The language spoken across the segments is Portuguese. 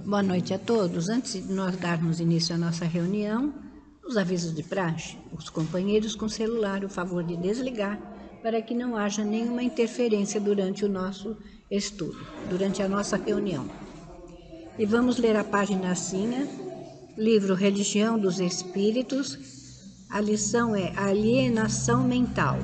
Boa noite a todos. Antes de nós darmos início à nossa reunião, os avisos de praxe. Os companheiros com celular, o favor de desligar, para que não haja nenhuma interferência durante o nosso estudo, durante a nossa reunião. E vamos ler a página assim, livro Religião dos Espíritos. A lição é Alienação Mental.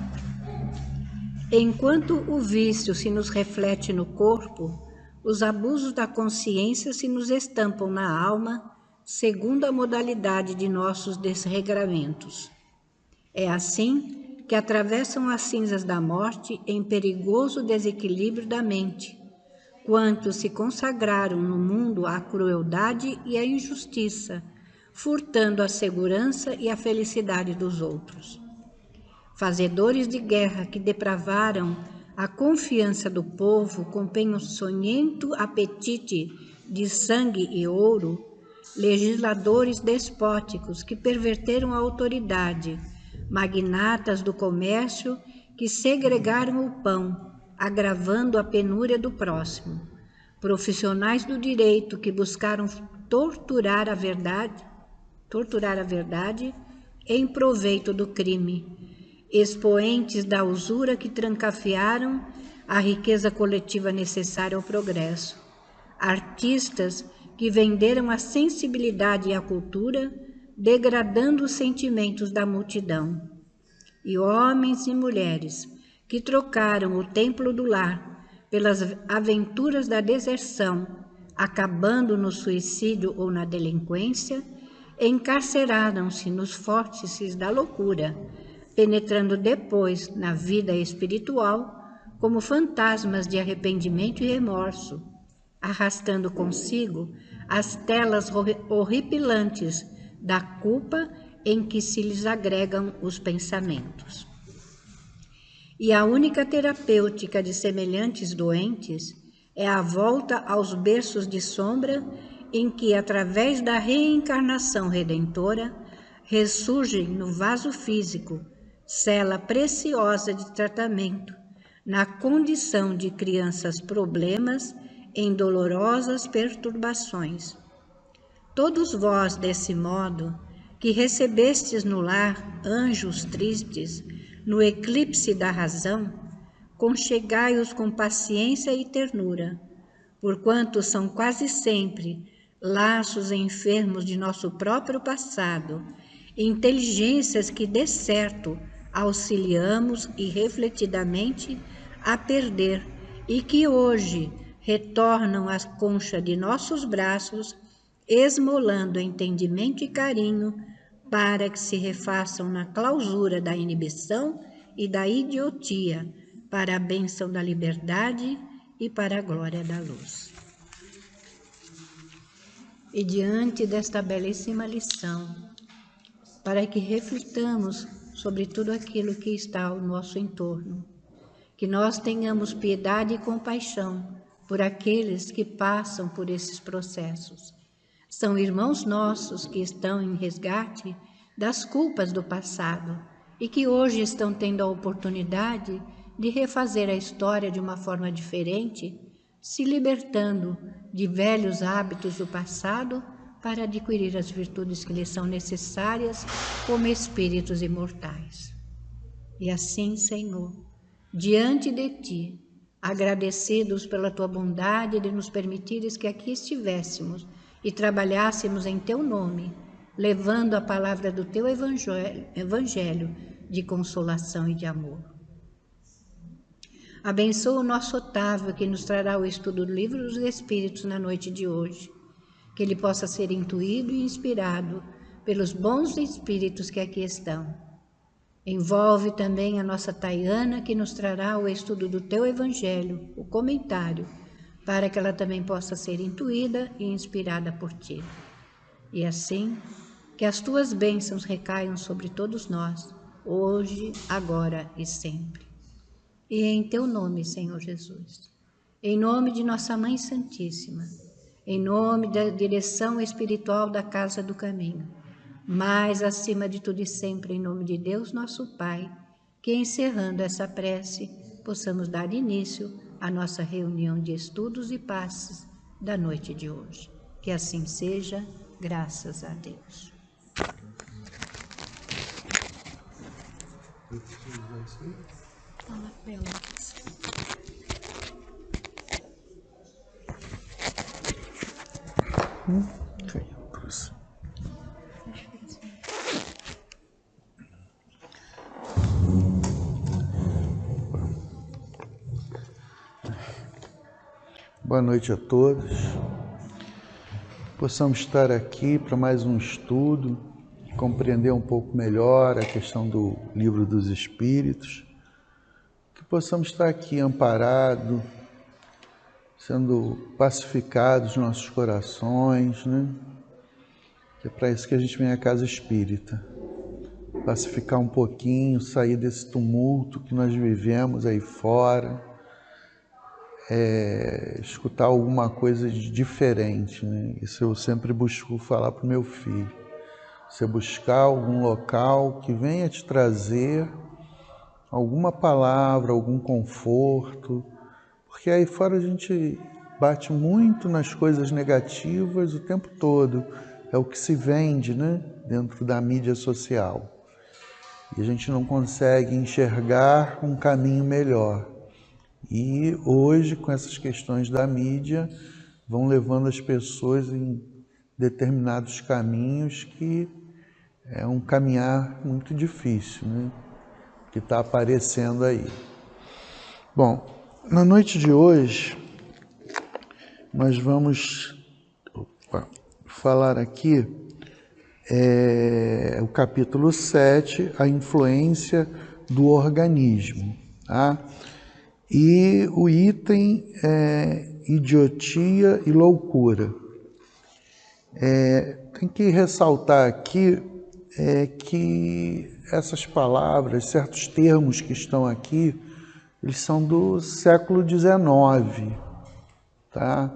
Enquanto o vício se nos reflete no corpo, os abusos da consciência se nos estampam na alma, segundo a modalidade de nossos desregramentos. É assim que atravessam as cinzas da morte em perigoso desequilíbrio da mente, quantos se consagraram no mundo à crueldade e à injustiça, furtando a segurança e a felicidade dos outros. Fazedores de guerra que depravaram a confiança do povo com peçonhento apetite de sangue e ouro, legisladores despóticos que perverteram a autoridade, magnatas do comércio que segregaram o pão, agravando a penúria do próximo, profissionais do direito que buscaram torturar a verdade em proveito do crime, expoentes da usura que trancafiaram a riqueza coletiva necessária ao progresso, artistas que venderam a sensibilidade e a cultura, degradando os sentimentos da multidão, e homens e mulheres que trocaram o templo do lar pelas aventuras da deserção, acabando no suicídio ou na delinquência, encarceraram-se nos vórtices da loucura, penetrando depois na vida espiritual como fantasmas de arrependimento e remorso, arrastando consigo as telas horripilantes da culpa em que se lhes agregam os pensamentos. E a única terapêutica de semelhantes doentes é a volta aos berços de sombra em que, através da reencarnação redentora, ressurgem no vaso físico, cela preciosa de tratamento, na condição de crianças problemas em dolorosas perturbações. Todos vós, desse modo, que recebestes no lar anjos tristes, no eclipse da razão, conchegai-os com paciência e ternura, porquanto são quase sempre laços enfermos de nosso próprio passado, inteligências que, de certo, auxiliamos irrefletidamente a perder e que hoje retornam à concha de nossos braços, esmolando entendimento e carinho para que se refaçam na clausura da inibição e da idiotia, para a bênção da liberdade e para a glória da luz. E diante desta belíssima lição, para que reflitamos sobre tudo aquilo que está ao nosso entorno, que nós tenhamos piedade e compaixão por aqueles que passam por esses processos. São irmãos nossos que estão em resgate das culpas do passado e que hoje estão tendo a oportunidade de refazer a história de uma forma diferente, se libertando de velhos hábitos do passado para adquirir as virtudes que lhes são necessárias como espíritos imortais. E assim, Senhor, diante de Ti, agradecidos pela Tua bondade de nos permitires que aqui estivéssemos e trabalhássemos em Teu nome, levando a palavra do Teu evangelho de consolação e de amor. Abençoa o nosso Otávio, que nos trará o estudo do Livro dos Espíritos na noite de hoje, que ele possa ser intuído e inspirado pelos bons espíritos que aqui estão. Envolve também a nossa Tayana, que nos trará o estudo do Teu Evangelho, o comentário, para que ela também possa ser intuída e inspirada por Ti. E assim, que as Tuas bênçãos recaiam sobre todos nós, hoje, agora e sempre. E em Teu nome, Senhor Jesus, em nome de nossa Mãe Santíssima, em nome da direção espiritual da Casa do Caminho, mas, acima de tudo e sempre, em nome de Deus, nosso Pai, que, encerrando essa prece, possamos dar início à nossa reunião de estudos e passes da noite de hoje. Que assim seja, graças a Deus. Boa noite a todos. Possamos estar aqui para mais um estudo, compreender um pouco melhor a questão do Livro dos Espíritos, que possamos estar aqui amparados, sendo pacificados nossos corações, né? Que é para isso que a gente vem à casa espírita, pacificar um pouquinho, sair desse tumulto que nós vivemos aí fora, escutar alguma coisa de diferente, né? Isso eu sempre busco falar para o meu filho. Você buscar algum local que venha te trazer alguma palavra, algum conforto, porque aí fora a gente bate muito nas coisas negativas o tempo todo. É o que se vende, né? Dentro da mídia social. E a gente não consegue enxergar um caminho melhor. E hoje, com essas questões da mídia, vão levando as pessoas em determinados caminhos que é um caminhar muito difícil, né? Que está aparecendo aí. Bom, na noite de hoje, nós vamos falar aqui o capítulo 7, a influência do organismo, tá? E o item é idiotia e loucura. Tem que ressaltar aqui que essas palavras, certos termos que estão aqui, eles são do século XIX, tá?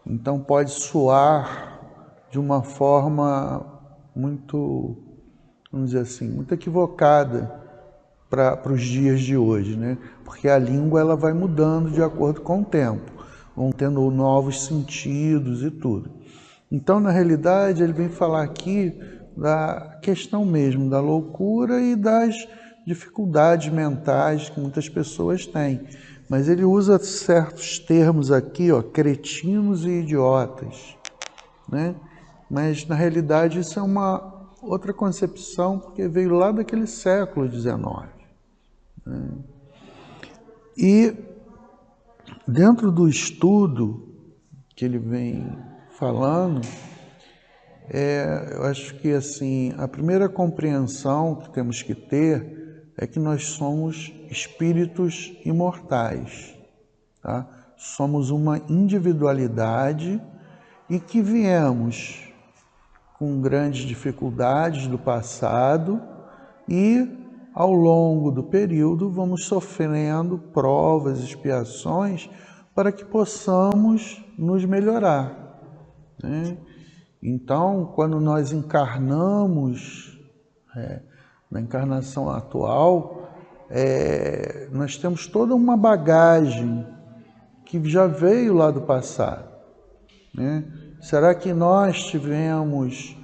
Então pode soar de uma forma muito, vamos dizer assim, muito equivocada para os dias de hoje, né? Porque a língua ela vai mudando de acordo com o tempo, vão tendo novos sentidos e tudo. Então, na realidade, ele vem falar aqui da questão mesmo da loucura e das dificuldades mentais que muitas pessoas têm. Mas ele usa certos termos aqui, ó, cretinos e idiotas, né? Mas, na realidade, isso é uma outra concepção, porque veio lá daquele século XIX. E dentro do estudo que ele vem falando, eu acho que assim, a primeira compreensão que temos que ter é que nós somos espíritos imortais, tá? Somos uma individualidade e que viemos com grandes dificuldades do passado e ao longo do período vamos sofrendo provas, expiações para que possamos nos melhorar, né? Então, quando nós encarnamos, na encarnação atual, nós temos toda uma bagagem que já veio lá do passado, né? Será que nós tivemos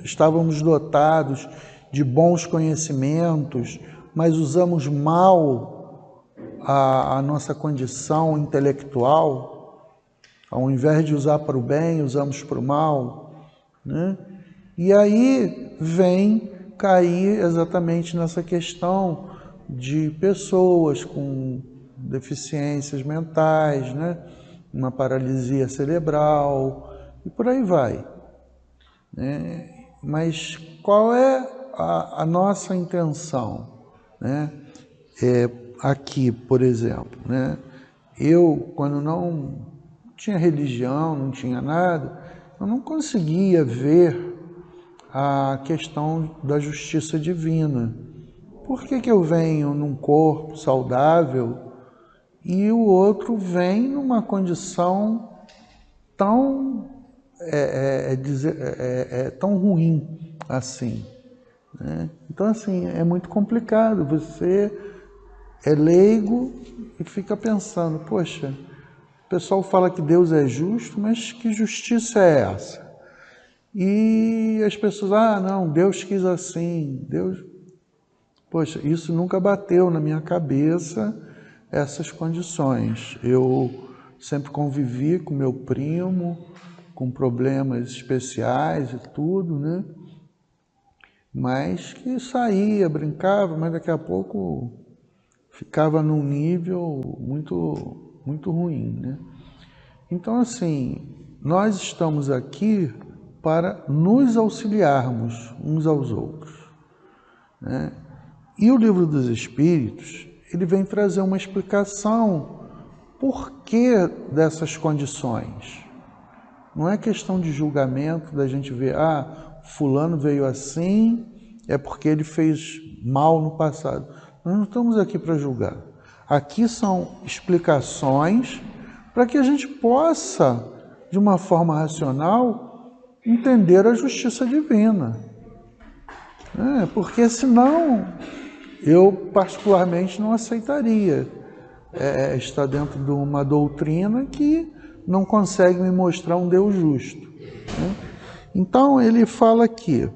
estávamos dotados de bons conhecimentos, mas usamos mal a nossa condição intelectual? Ao invés de usar para o bem, usamos para o mal, né? E aí vem cair exatamente nessa questão de pessoas com deficiências mentais, né? Uma paralisia cerebral e por aí vai, né? Mas qual é a nossa intenção, né? Aqui, por exemplo, né? Eu, quando não tinha religião, não tinha nada, eu não conseguia ver a questão da justiça divina. Por que eu venho num corpo saudável e o outro vem numa condição tão, tão ruim assim, né? Então, assim, é muito complicado. Você é leigo e fica pensando, poxa, pessoal fala que Deus é justo, mas que justiça é essa? E as pessoas, não, Deus quis assim, Deus... Poxa, isso nunca bateu na minha cabeça, essas condições. Eu sempre convivi com meu primo, com problemas especiais e tudo, né? Mas que saía, brincava, mas daqui a pouco ficava num nível muito ruim, né? Então, assim, nós estamos aqui para nos auxiliarmos uns aos outros, né? E o Livro dos Espíritos, ele vem trazer uma explicação por que dessas condições. Não é questão de julgamento da gente ver, fulano veio assim, é porque ele fez mal no passado. Nós não estamos aqui para julgar. Aqui são explicações para que a gente possa, de uma forma racional, entender a justiça divina. Porque senão, eu particularmente não aceitaria estar dentro de uma doutrina que não consegue me mostrar um Deus justo, né? Então ele fala aqui,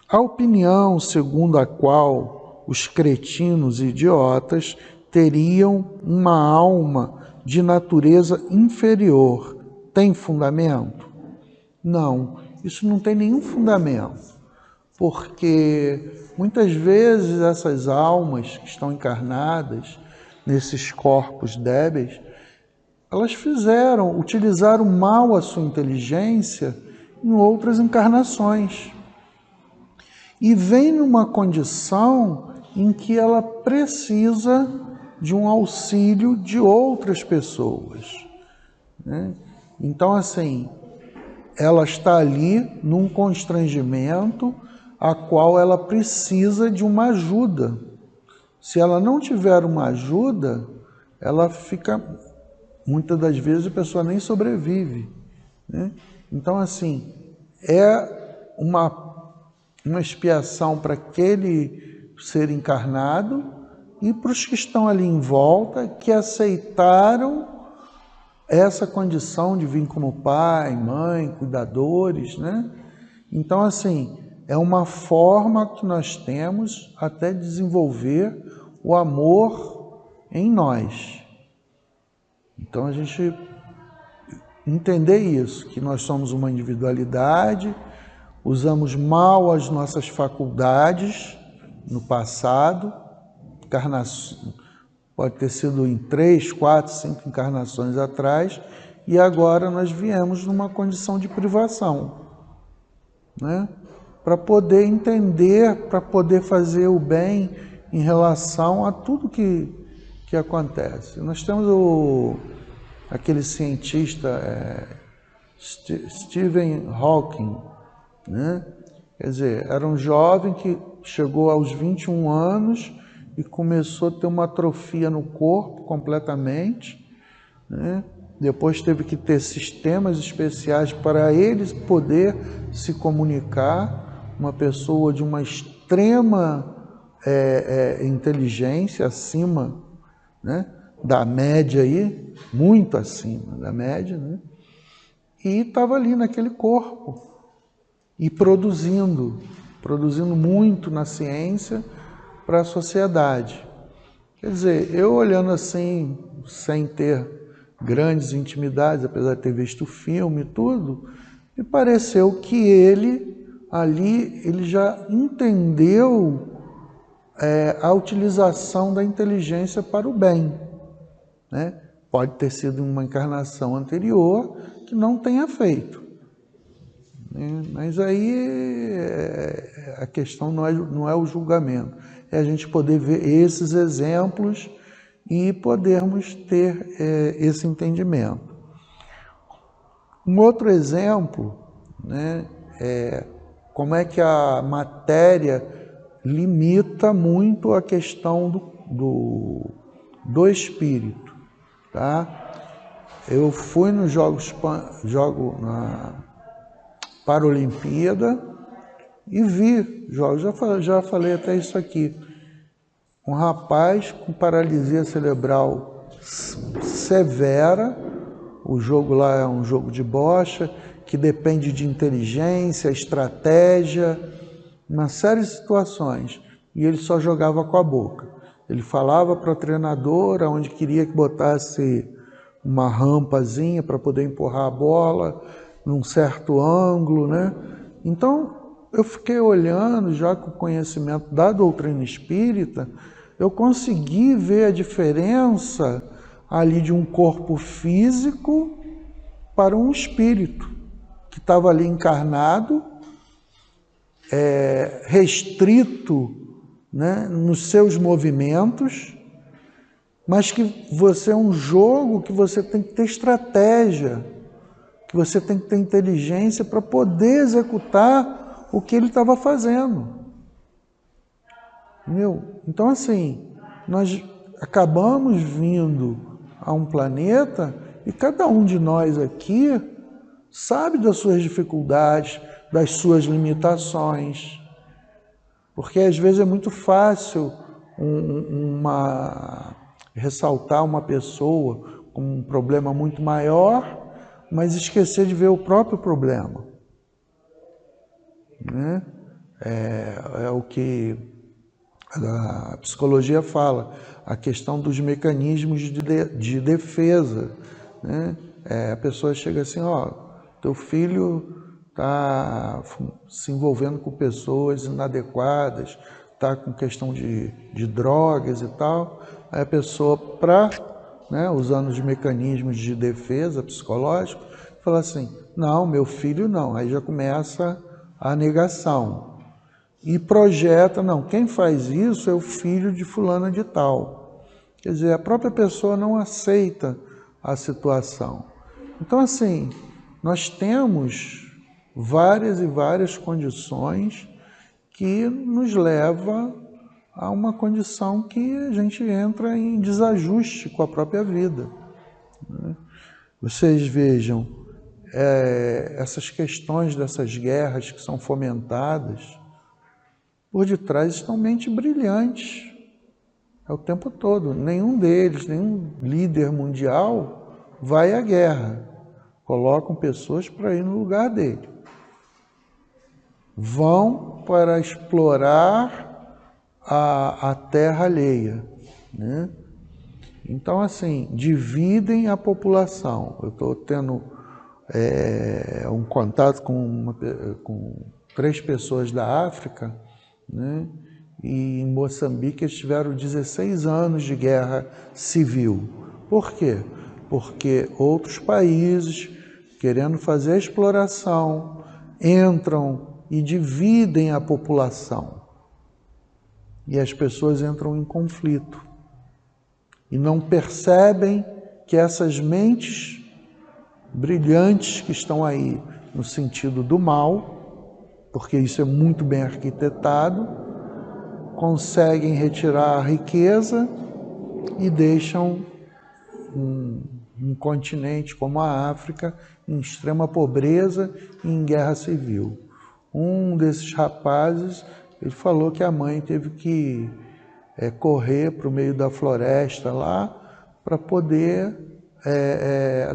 a opinião segundo a qual os cretinos e idiotas teriam uma alma de natureza inferior, tem fundamento? Não, isso não tem nenhum fundamento, porque muitas vezes essas almas que estão encarnadas nesses corpos débeis, elas utilizaram mal a sua inteligência em outras encarnações. E vem numa condição em que ela precisa de um auxílio de outras pessoas, né? Então, assim, ela está ali num constrangimento a qual ela precisa de uma ajuda. Se ela não tiver uma ajuda, ela fica... Muitas das vezes a pessoa nem sobrevive, né? Então, assim, é uma expiação para aquele ser encarnado e para os que estão ali em volta, que aceitaram essa condição de vir como pai, mãe, cuidadores, né? Então, assim, é uma forma que nós temos até desenvolver o amor em nós. Então, a gente entender isso, que nós somos uma individualidade, usamos mal as nossas faculdades no passado, pode ter sido em 3, 4, 5 encarnações atrás, e agora nós viemos numa condição de privação, né? Para poder entender, para poder fazer o bem em relação a tudo que acontece. Nós temos aquele cientista Stephen Hawking, né? Quer dizer, era um jovem que chegou aos 21 anos e começou a ter uma atrofia no corpo completamente, né? Depois teve que ter sistemas especiais para ele poder se comunicar, uma pessoa de uma extrema inteligência, acima, né, da média aí, muito acima da média, né? E estava ali naquele corpo e produzindo muito na ciência para a sociedade. Quer dizer, eu olhando assim, sem ter grandes intimidades, apesar de ter visto o filme e tudo, me pareceu que ele já entendeu a utilização da inteligência para o bem, né? Pode ter sido uma encarnação anterior que não tenha feito, né? Mas aí a questão não é o julgamento, é a gente poder ver esses exemplos e podermos ter esse entendimento. Um outro exemplo, né, é como é que a matéria limita muito a questão do espírito, tá? Eu fui nos jogo na Paralimpíada e vi jogos, já falei até isso aqui, um rapaz com paralisia cerebral severa, o jogo lá é um jogo de bocha, que depende de inteligência, estratégia, uma série de situações. E ele só jogava com a boca. Ele falava para a treinadora onde queria que botasse uma rampazinha para poder empurrar a bola num certo ângulo, né? Então, eu fiquei olhando, já com o conhecimento da doutrina espírita, eu consegui ver a diferença ali de um corpo físico para um espírito que estava ali encarnado, restrito, né, nos seus movimentos, mas que você é um jogo que você tem que ter estratégia, que você tem que ter inteligência para poder executar o que ele estava fazendo. Entendeu? Então, assim, nós acabamos vindo a um planeta e cada um de nós aqui sabe das suas dificuldades, das suas limitações. Porque às vezes é muito fácil ressaltar uma pessoa com um problema muito maior, mas esquecer de ver o próprio problema. Né? É o que a psicologia fala, a questão dos mecanismos de defesa. Né? A pessoa chega assim, ó, teu filho está se envolvendo com pessoas inadequadas, está com questão de drogas e tal. Aí a pessoa, usando os mecanismos de defesa psicológico, fala assim, não, meu filho não. Aí já começa a negação. E projeta, não, quem faz isso é o filho de fulana de tal. Quer dizer, a própria pessoa não aceita a situação. Então, assim, nós temos várias e várias condições que nos leva a uma condição que a gente entra em desajuste com a própria vida. Vocês vejam, essas questões dessas guerras que são fomentadas, por detrás estão mentes brilhantes, o tempo todo. Nenhum deles, nenhum líder mundial vai à guerra. Colocam pessoas para ir no lugar dele. Vão para explorar a terra alheia. Né? Então, assim, dividem a população. Eu estou tendo um contato com 3 pessoas da África, né? E em Moçambique eles tiveram 16 anos de guerra civil. Por quê? Porque outros países, querendo fazer a exploração, entram e dividem a população. E as pessoas entram em conflito. E não percebem que essas mentes brilhantes que estão aí no sentido do mal, porque isso é muito bem arquitetado, conseguem retirar a riqueza e deixam um continente como a África em extrema pobreza e em guerra civil. Um desses rapazes, ele falou que a mãe teve que correr para o meio da floresta lá para poder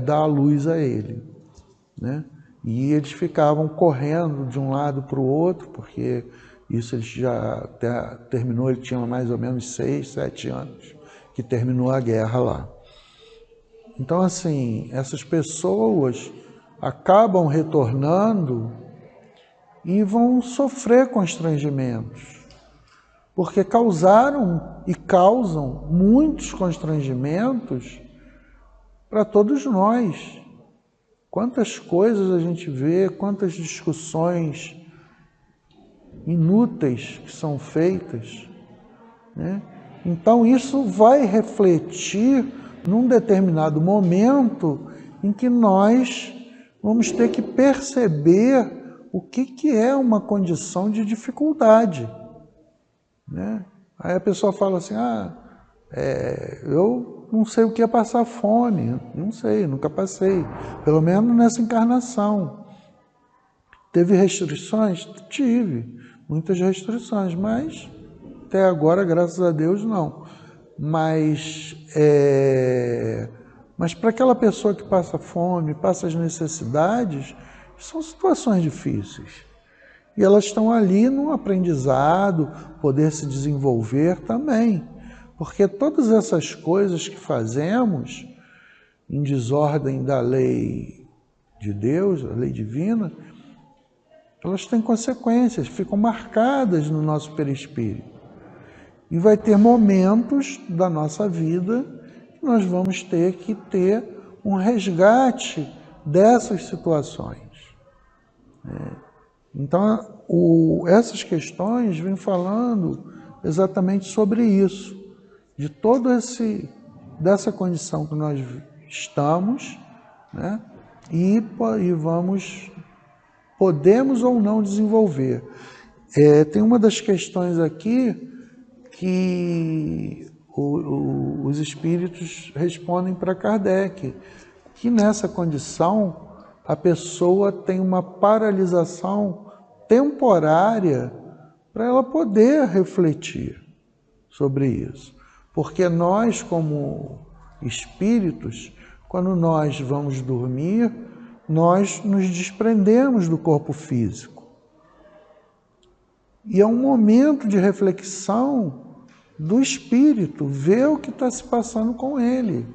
dar a luz a ele, né? E eles ficavam correndo de um lado para o outro, porque isso ele já terminou, ele tinha mais ou menos 6, 7 anos que terminou a guerra lá. Então, assim, essas pessoas acabam retornando e vão sofrer constrangimentos, porque causaram e causam muitos constrangimentos para todos nós. Quantas coisas a gente vê, quantas discussões inúteis que são feitas, né? Então isso vai refletir num determinado momento em que nós vamos ter que perceber o que é uma condição de dificuldade, né? Aí a pessoa fala assim, eu não sei o que é passar fome, não sei, nunca passei, pelo menos nessa encarnação. Teve restrições? Tive, muitas restrições, mas até agora, graças a Deus, não. Mas Mas para aquela pessoa que passa fome, passa as necessidades, são situações difíceis. E elas estão ali no aprendizado, poder se desenvolver também. Porque todas essas coisas que fazemos em desordem da lei de Deus, a lei divina, elas têm consequências, ficam marcadas no nosso perispírito. E vai ter momentos da nossa vida que nós vamos ter que ter um resgate dessas situações. Então, essas questões vêm falando exatamente sobre isso, de dessa condição que nós estamos, né? E podemos ou não desenvolver. Tem uma das questões aqui que os espíritos respondem para Kardec, que nessa condição a pessoa tem uma paralisação temporária para ela poder refletir sobre isso. Porque nós, como espíritos, quando nós vamos dormir, nós nos desprendemos do corpo físico. E é um momento de reflexão do espírito, ver o que está se passando com ele,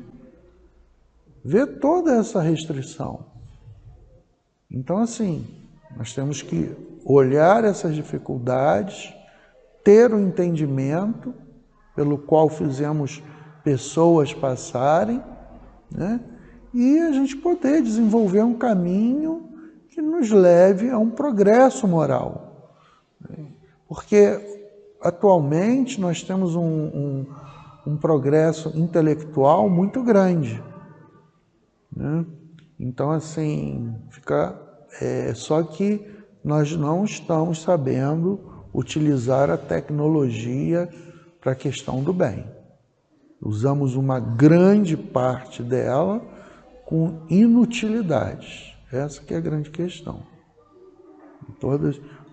ver toda essa restrição. Então, assim, nós temos que olhar essas dificuldades, ter o entendimento pelo qual fizemos pessoas passarem, né? E a gente poder desenvolver um caminho que nos leve a um progresso moral. Porque atualmente nós temos um progresso intelectual muito grande, né? Então, assim, só que nós não estamos sabendo utilizar a tecnologia para a questão do bem. Usamos uma grande parte dela com inutilidades. Essa que é a grande questão.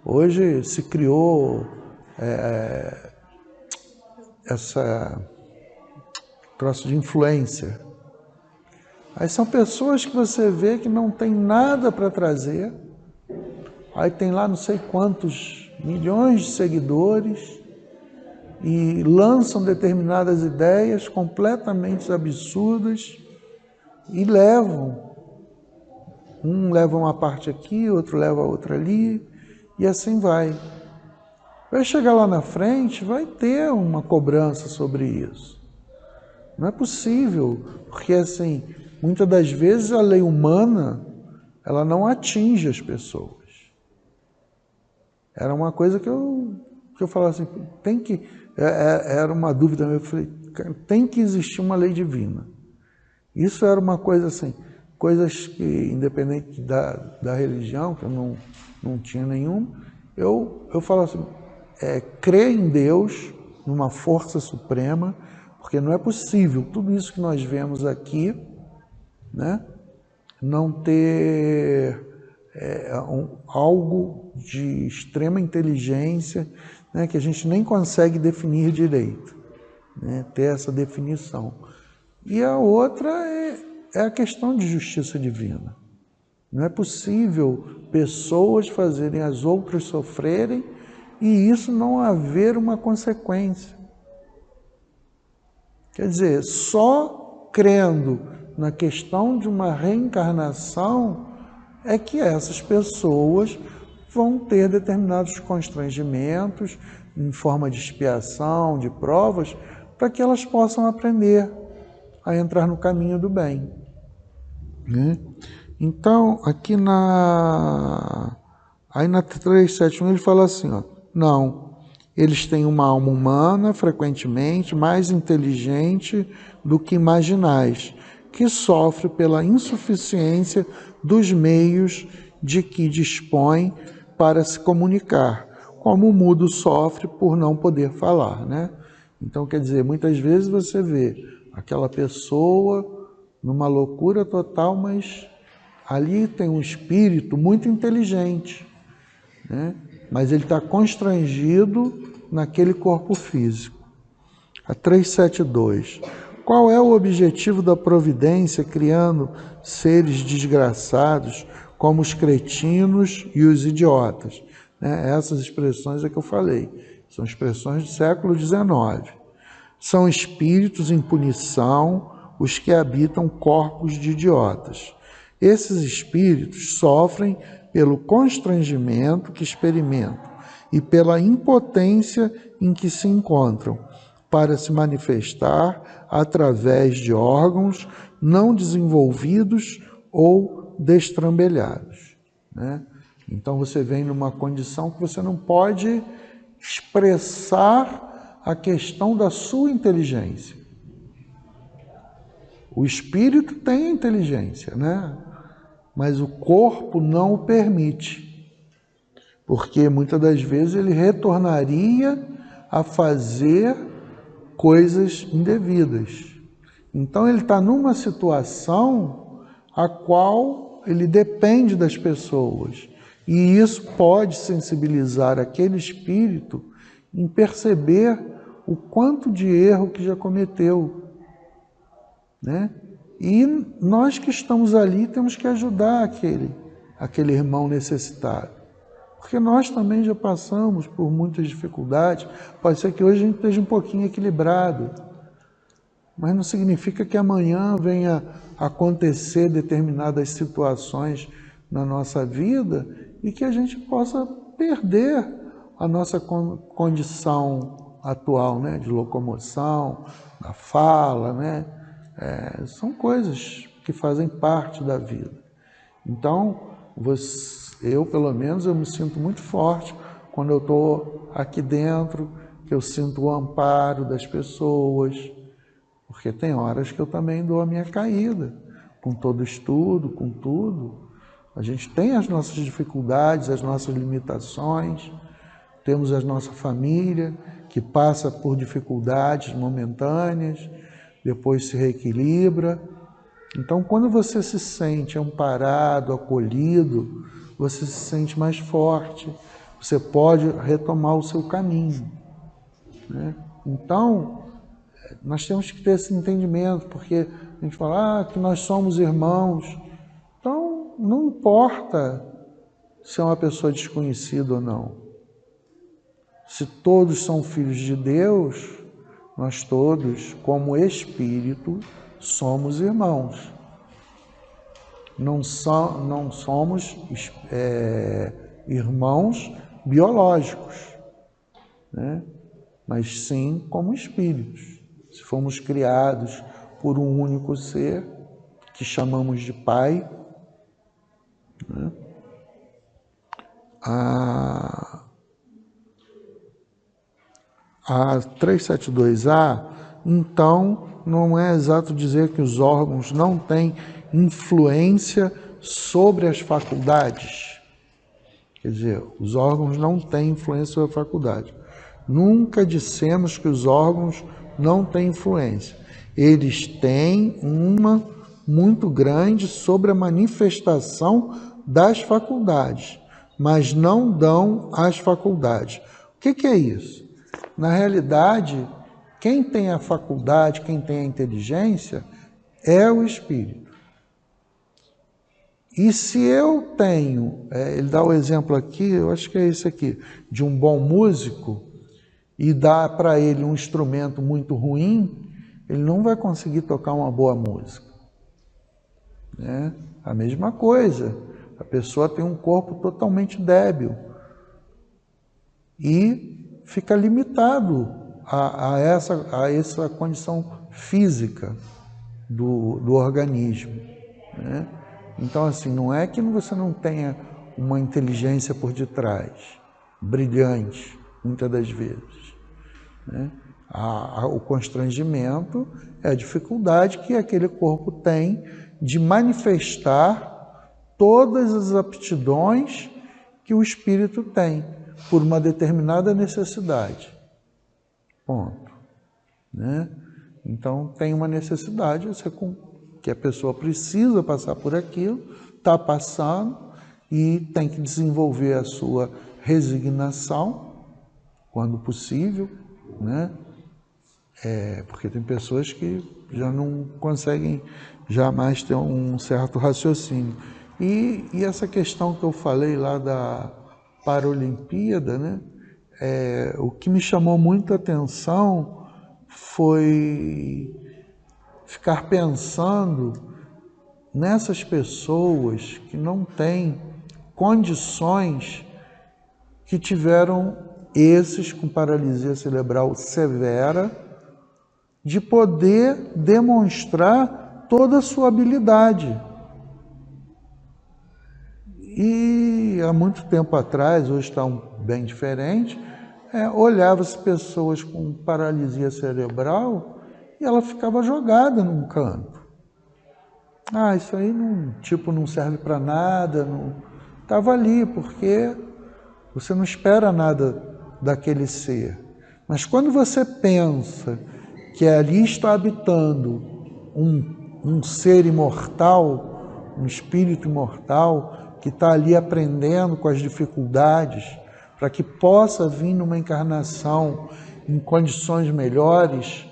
Hoje se criou essa troço de influencer. Aí são pessoas que você vê que não tem nada para trazer. Aí tem lá não sei quantos milhões de seguidores e lançam determinadas ideias completamente absurdas e levam. Um leva uma parte aqui, outro leva a outra ali, e assim vai. Vai chegar lá na frente, vai ter uma cobrança sobre isso. Não é possível, porque assim, muitas das vezes a lei humana, ela não atinge as pessoas. Era uma coisa que eu falava assim, era uma dúvida minha, eu falei, tem que existir uma lei divina. Isso era uma coisa assim, coisas que, independente da religião, que eu não tinha nenhuma, eu falava assim, crer em Deus, numa força suprema, porque não é possível tudo isso que nós vemos aqui, né, não ter algo de extrema inteligência, né, que a gente nem consegue definir direito, né, ter essa definição. E a outra é a questão de justiça divina. Não é possível pessoas fazerem as outras sofrerem e isso não haver uma consequência. Quer dizer, só crendo na questão de uma reencarnação é que essas pessoas vão ter determinados constrangimentos em forma de expiação, de provas, para que elas possam aprender a entrar no caminho do bem, né? Então, aqui na 371 ele fala assim, ó, não, eles têm uma alma humana, frequentemente mais inteligente do que imaginais, que sofre pela insuficiência dos meios de que dispõe para se comunicar, como o mudo sofre por não poder falar, né? Então, quer dizer, muitas vezes você vê aquela pessoa numa loucura total, mas ali tem um espírito muito inteligente, né? Mas ele está constrangido naquele corpo físico. A 372. Qual é o objetivo da providência criando seres desgraçados como os cretinos e os idiotas? Essas expressões é que eu falei, são expressões do século XIX. São espíritos em punição os que habitam corpos de idiotas. Esses espíritos sofrem pelo constrangimento que experimentam e pela impotência em que se encontram para se manifestar através de órgãos não desenvolvidos ou destrambelhados, né? Então você vem numa condição que você não pode expressar a questão da sua inteligência. O espírito tem inteligência, né? Mas o corpo não o permite, porque muitas das vezes ele retornaria a fazer coisas indevidas. Então ele está numa situação a qual ele depende das pessoas. E isso pode sensibilizar aquele espírito em perceber o quanto de erro que já cometeu, né? E nós que estamos ali temos que ajudar aquele irmão necessitado. Porque nós também já passamos por muitas dificuldades. Pode ser que hoje a gente esteja um pouquinho equilibrado, mas não significa que amanhã venha acontecer determinadas situações na nossa vida e que a gente possa perder a nossa condição atual, né, de locomoção, da fala, né? São coisas que fazem parte da vida. Então, eu, pelo menos, eu me sinto muito forte quando eu estou aqui dentro, que eu sinto o amparo das pessoas, porque tem horas que eu também dou a minha caída, com todo estudo, com tudo. A gente tem as nossas dificuldades, as nossas limitações, temos a nossa família que passa por dificuldades momentâneas, depois se reequilibra. Então, quando você se sente amparado, acolhido, você se sente mais forte, você pode retomar o seu caminho, né? Então, nós temos que ter esse entendimento, porque a gente fala que nós somos irmãos. Então, não importa se é uma pessoa desconhecida ou não. Se todos são filhos de Deus, nós todos, como espírito, somos irmãos. Não somos irmãos biológicos, né? Mas sim como espíritos. Se fomos criados por um único ser, que chamamos de Pai, né? A 372A, então, não é exato dizer que os órgãos não têm influência sobre as faculdades. Quer dizer, os órgãos não têm influência sobre a faculdade. Nunca dissemos que os órgãos não têm influência. Eles têm uma muito grande sobre a manifestação das faculdades, mas não dão às faculdades. O que é isso? Na realidade, quem tem a faculdade, quem tem a inteligência, é o espírito. E se eu tenho, ele dá o exemplo aqui, eu acho que é esse aqui, de um bom músico, e dá para ele um instrumento muito ruim, ele não vai conseguir tocar uma boa música, né? A mesma coisa, a pessoa tem um corpo totalmente débil e fica limitado a essa condição física do organismo, né? Então, assim, não é que você não tenha uma inteligência por detrás, brilhante, muitas das vezes, né? O constrangimento é a dificuldade que aquele corpo tem de manifestar todas as aptidões que o espírito tem por uma determinada necessidade. Ponto, né? Então, tem uma necessidade que a pessoa precisa passar por aquilo, está passando e tem que desenvolver a sua resignação, quando possível, né? Porque tem pessoas que já não conseguem jamais ter um certo raciocínio. E essa questão que eu falei lá da Paralimpíada, né? O que me chamou muita atenção foi ficar pensando nessas pessoas que não têm condições que tiveram esses com paralisia cerebral severa de poder demonstrar toda a sua habilidade. E há muito tempo atrás, hoje está bem diferente, olhava-se pessoas com paralisia cerebral e ela ficava jogada num canto. Isso aí não serve para nada, não estava ali, porque você não espera nada daquele ser. Mas quando você pensa que ali está habitando um ser imortal, um espírito imortal, que está ali aprendendo com as dificuldades, para que possa vir numa encarnação em condições melhores,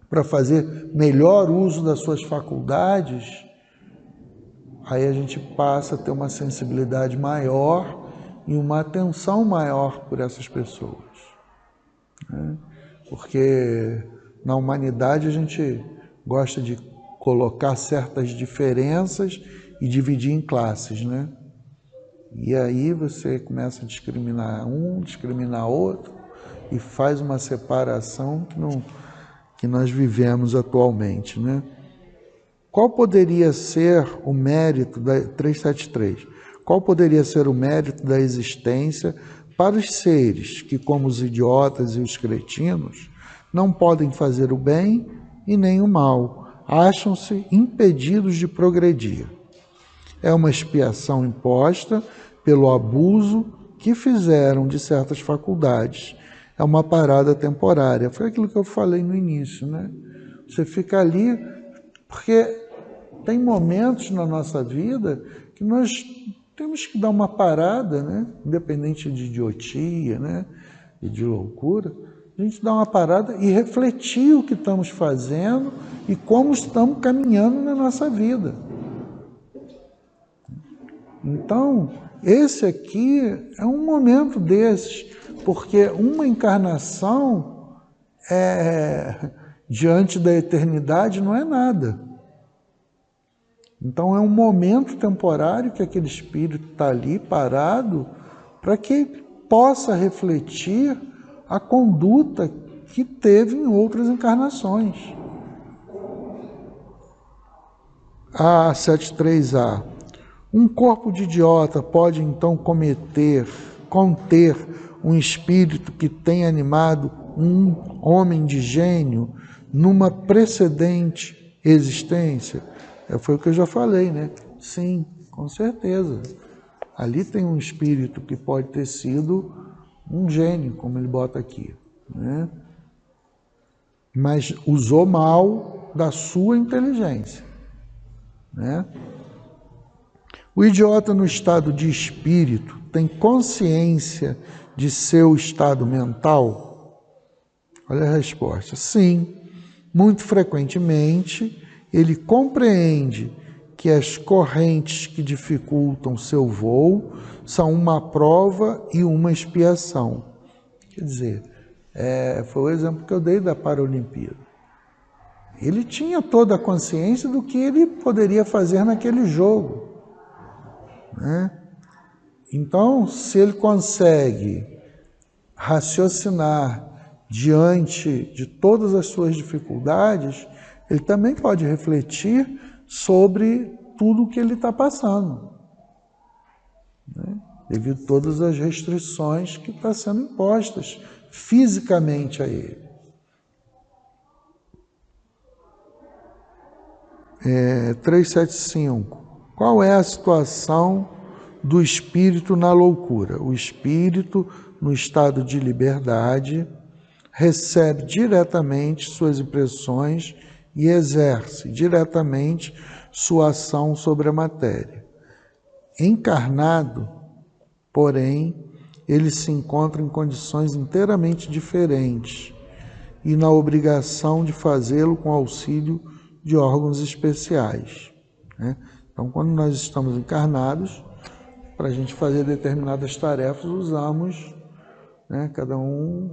para fazer melhor uso das suas faculdades, aí a gente passa a ter uma sensibilidade maior e uma atenção maior por essas pessoas, né? Porque na humanidade a gente gosta de colocar certas diferenças e dividir em classes, né? E aí você começa a discriminar um, discriminar outro e faz uma separação que nós vivemos atualmente, né? Qual poderia ser o mérito da 373? Qual poderia ser o mérito da existência para os seres que, como os idiotas e os cretinos, não podem fazer o bem e nem o mal, acham-se impedidos de progredir? É uma expiação imposta pelo abuso que fizeram de certas faculdades. É uma parada temporária. Foi aquilo que eu falei no início, né? Você fica ali, porque tem momentos na nossa vida que nós temos que dar uma parada, né? Independente de idiotia, né? E de loucura, a gente dá uma parada e refletir o que estamos fazendo e como estamos caminhando na nossa vida. Então, esse aqui é um momento desses, porque uma encarnação diante da eternidade não é nada. Então é um momento temporário que aquele espírito está ali parado para que possa refletir a conduta que teve em outras encarnações. A 73A. Um corpo de idiota pode então conter um espírito que tem animado um homem de gênio numa precedente existência? Foi o que eu já falei, né? Sim, com certeza. Ali tem um espírito que pode ter sido um gênio, como ele bota aqui, né? Mas usou mal da sua inteligência, né? O idiota no estado de espírito tem consciência de seu estado mental? Olha a resposta. Sim, muito frequentemente ele compreende que as correntes que dificultam seu voo são uma prova e uma expiação. Quer dizer, foi o exemplo que eu dei da Paralimpíada. Ele tinha toda a consciência do que ele poderia fazer naquele jogo, né? Então, se ele consegue raciocinar diante de todas as suas dificuldades, ele também pode refletir sobre tudo o que ele está passando, né? Devido a todas as restrições que estão sendo impostas fisicamente a ele. 375. Qual é a situação do espírito na loucura? O espírito, no estado de liberdade, recebe diretamente suas impressões e exerce diretamente sua ação sobre a matéria. Encarnado, porém, ele se encontra em condições inteiramente diferentes e na obrigação de fazê-lo com auxílio de órgãos especiais, né? Então, quando nós estamos encarnados, para a gente fazer determinadas tarefas, usamos, né, cada um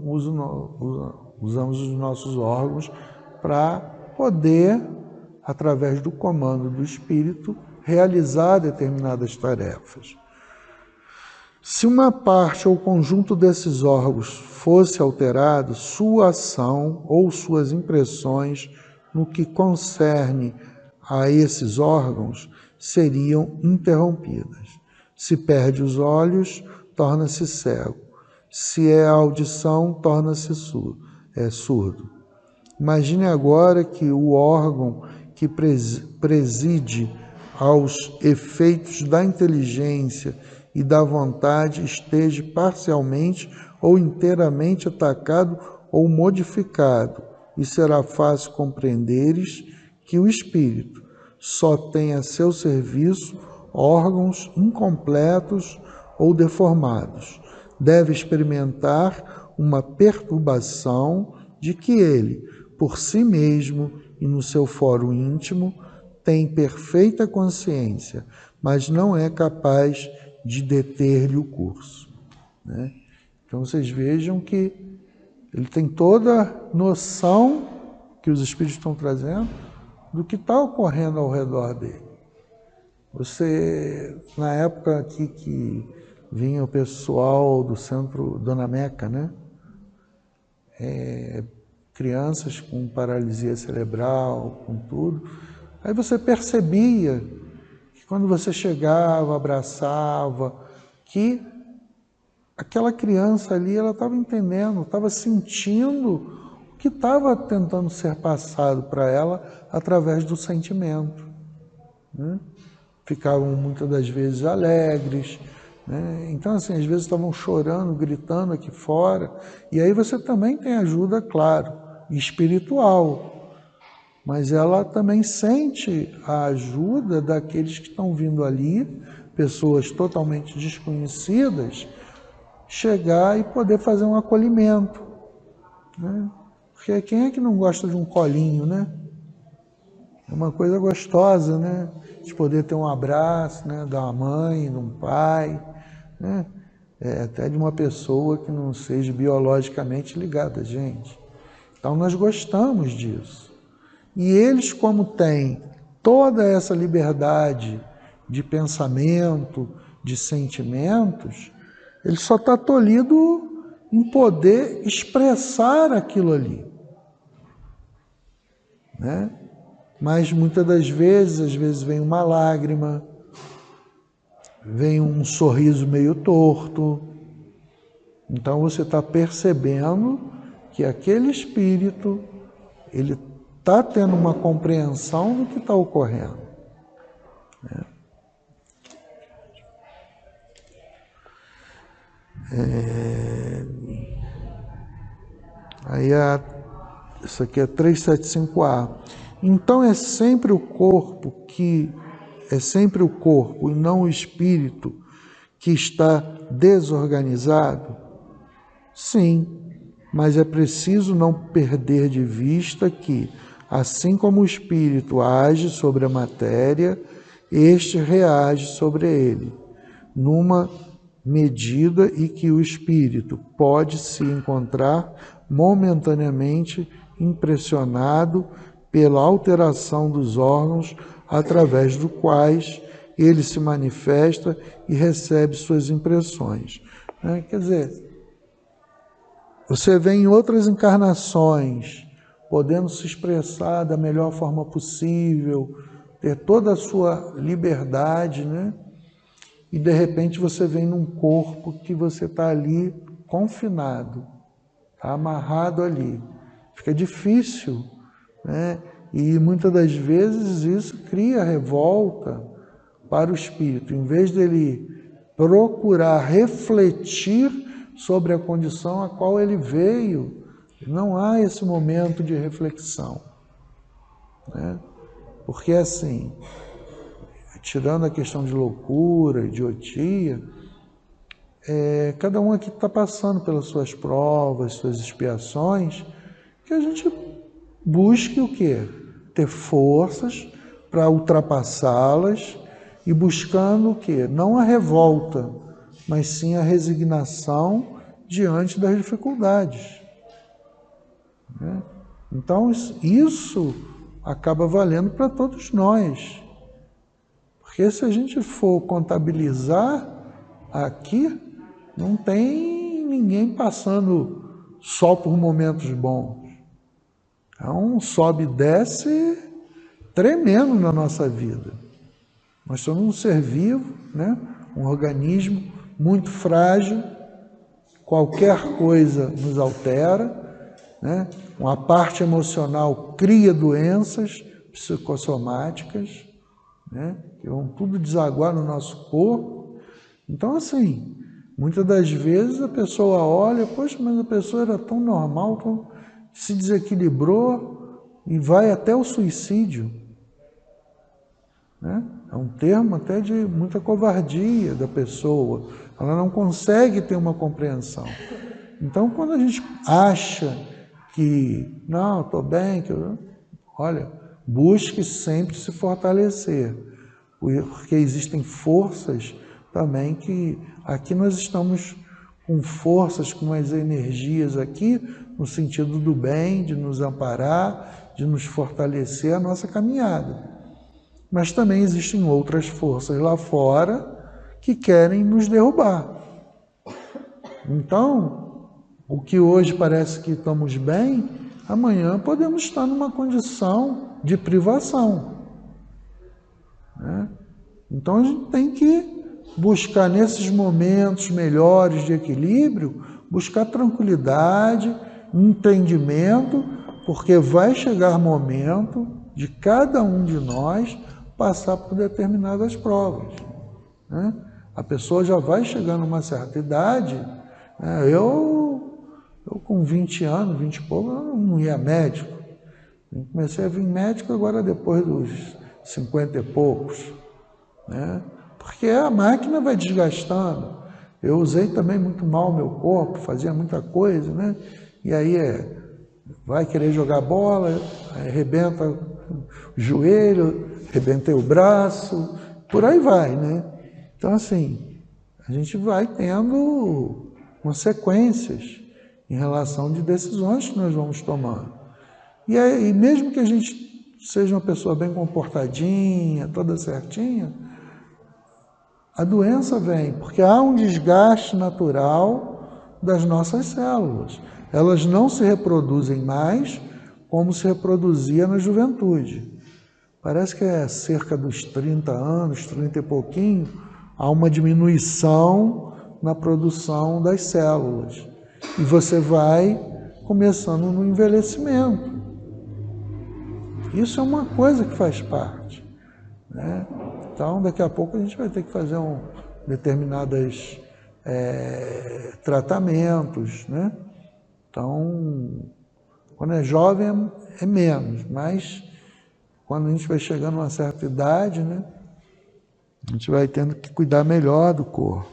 usamos os nossos órgãos para poder, através do comando do Espírito, realizar determinadas tarefas. Se uma parte ou conjunto desses órgãos fosse alterado, sua ação ou suas impressões no que concerne a esses órgãos seriam interrompidas. Se perde os olhos, torna-se cego. Se é a audição, torna-se surdo. Imagine agora que o órgão que preside aos efeitos da inteligência e da vontade esteja parcialmente ou inteiramente atacado ou modificado, e será fácil compreenderes que o espírito só tem a seu serviço órgãos incompletos ou deformados. Deve experimentar uma perturbação de que ele, por si mesmo e no seu fórum íntimo, tem perfeita consciência, mas não é capaz de deter-lhe o curso, né? Então vocês vejam que ele tem toda a noção que os espíritos estão trazendo do que está ocorrendo ao redor dele. Você, na época aqui que vinha o pessoal do centro Dona Meca, né? Crianças com paralisia cerebral, com tudo. Aí você percebia que quando você chegava, abraçava, que aquela criança ali, ela estava entendendo, estava sentindo o que estava tentando ser passado para ela através do sentimento, né? Ficavam muitas das vezes alegres, né? Então, assim, às vezes estavam chorando, gritando aqui fora, e aí você também tem ajuda, claro, espiritual, mas ela também sente a ajuda daqueles que estão vindo ali, pessoas totalmente desconhecidas, chegar e poder fazer um acolhimento, né? Porque quem é que não gosta de um colinho, né? É uma coisa gostosa, né? De poder ter um abraço, né? Da uma mãe, de um pai, né? Até de uma pessoa que não seja biologicamente ligada a gente. Então nós gostamos disso. E eles, como têm toda essa liberdade de pensamento, de sentimentos, ele só está tolhido em poder expressar aquilo ali, né? Mas muitas das vezes, às vezes vem uma lágrima, vem um sorriso meio torto. Então você está percebendo que aquele espírito, ele está tendo uma compreensão do que está ocorrendo, né? Isso aqui é 375A. Então é sempre o corpo e não o espírito que está desorganizado? Sim, mas é preciso não perder de vista que, assim como o espírito age sobre a matéria, este reage sobre ele, numa medida e que o espírito pode se encontrar momentaneamente impressionado pela alteração dos órgãos através dos quais ele se manifesta e recebe suas impressões. Quer dizer, você vê em outras encarnações, podendo se expressar da melhor forma possível, ter toda a sua liberdade, né? E de repente você vem num corpo que você está ali confinado, está amarrado ali. Fica difícil, né? E muitas das vezes isso cria revolta para o espírito. Em vez dele procurar refletir sobre a condição a qual ele veio, não há esse momento de reflexão, né? Porque assim, tirando a questão de loucura, idiotia, cada um aqui está passando pelas suas provas, suas expiações, que a gente busque o quê? Ter forças para ultrapassá-las e buscando o quê? Não a revolta, mas sim a resignação diante das dificuldades, né? Então, isso acaba valendo para todos nós. Porque se a gente for contabilizar aqui, não tem ninguém passando só por momentos bons. É um sobe e desce tremendo na nossa vida. Nós somos um ser vivo, né? Um organismo muito frágil, qualquer coisa nos altera, né? Uma parte emocional cria doenças psicossomáticas, né? Que vão tudo desaguar no nosso corpo. Então, assim, muitas das vezes a pessoa olha, poxa, mas a pessoa era tão normal, se desequilibrou e vai até o suicídio, né? É um termo até de muita covardia da pessoa. Ela não consegue ter uma compreensão. Então, quando a gente acha que, não, estou bem, olha, busque sempre se fortalecer, porque existem forças também que aqui nós estamos com forças, com as energias aqui, no sentido do bem, de nos amparar, de nos fortalecer a nossa caminhada. Mas também existem outras forças lá fora que querem nos derrubar. Então, o que hoje parece que estamos bem, amanhã podemos estar numa condição de privação, né? Então a gente tem que buscar nesses momentos melhores de equilíbrio, buscar tranquilidade, entendimento, porque vai chegar momento de cada um de nós passar por determinadas provas, né? A pessoa já vai chegar numa certa idade, né? Eu com 20 anos, 20 e pouco, eu não ia médico. Eu comecei a vir médico agora depois dos 50 e poucos, né? Porque a máquina vai desgastando. Eu usei também muito mal o meu corpo, fazia muita coisa, né? E aí vai querer jogar bola, arrebenta o joelho, arrebentei o braço, por aí vai, né? Então, assim, a gente vai tendo consequências em relação de decisões que nós vamos tomando. E aí, mesmo que a gente seja uma pessoa bem comportadinha, toda certinha, a doença vem, porque há um desgaste natural das nossas células. Elas não se reproduzem mais como se reproduzia na juventude. Parece que é cerca dos 30 anos, 30 e pouquinho, há uma diminuição na produção das células. E você vai começando no envelhecimento. Isso é uma coisa que faz parte, né? Então, daqui a pouco a gente vai ter que fazer determinados tratamentos, né? Então, quando é jovem é menos, mas quando a gente vai chegando a uma certa idade, né, a gente vai tendo que cuidar melhor do corpo.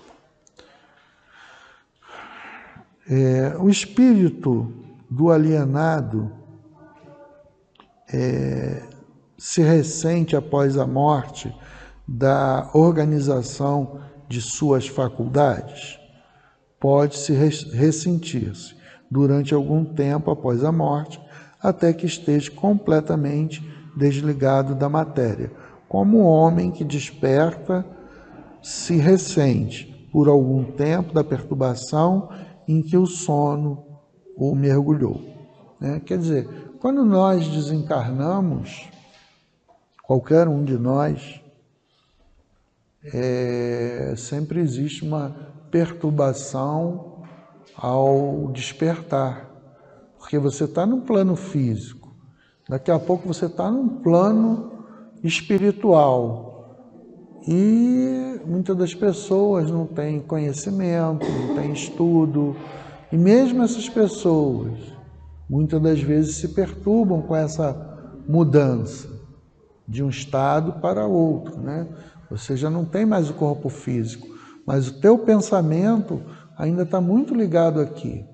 O espírito do alienado se ressente após a morte da organização de suas faculdades? Pode-se ressentir-se durante algum tempo após a morte, até que esteja completamente desligado da matéria, como um homem que desperta se ressente por algum tempo da perturbação em que o sono o mergulhou, né? Quer dizer, quando nós desencarnamos, qualquer um de nós, sempre existe uma perturbação ao despertar, porque você está no plano físico, daqui a pouco você está num plano espiritual e muitas das pessoas não têm conhecimento, não têm estudo, e mesmo essas pessoas muitas das vezes se perturbam com essa mudança de um estado para outro, né? Você já não tem mais o corpo físico, mas o teu pensamento ainda está muito ligado aqui,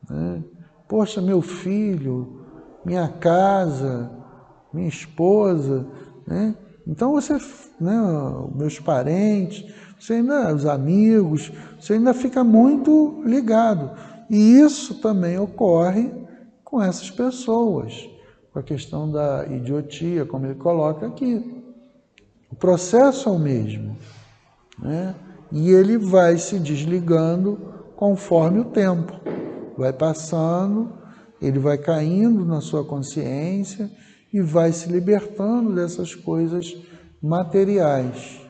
né? poxa, meu filho, minha casa, minha esposa, né? Então você, né, meus parentes, você ainda, os amigos, você ainda fica muito ligado. E isso também ocorre com essas pessoas, com a questão da idiotia, como ele coloca aqui. O processo é o mesmo, né? E ele vai se desligando conforme o tempo. Vai passando, ele vai caindo na sua consciência e vai se libertando dessas coisas materiais,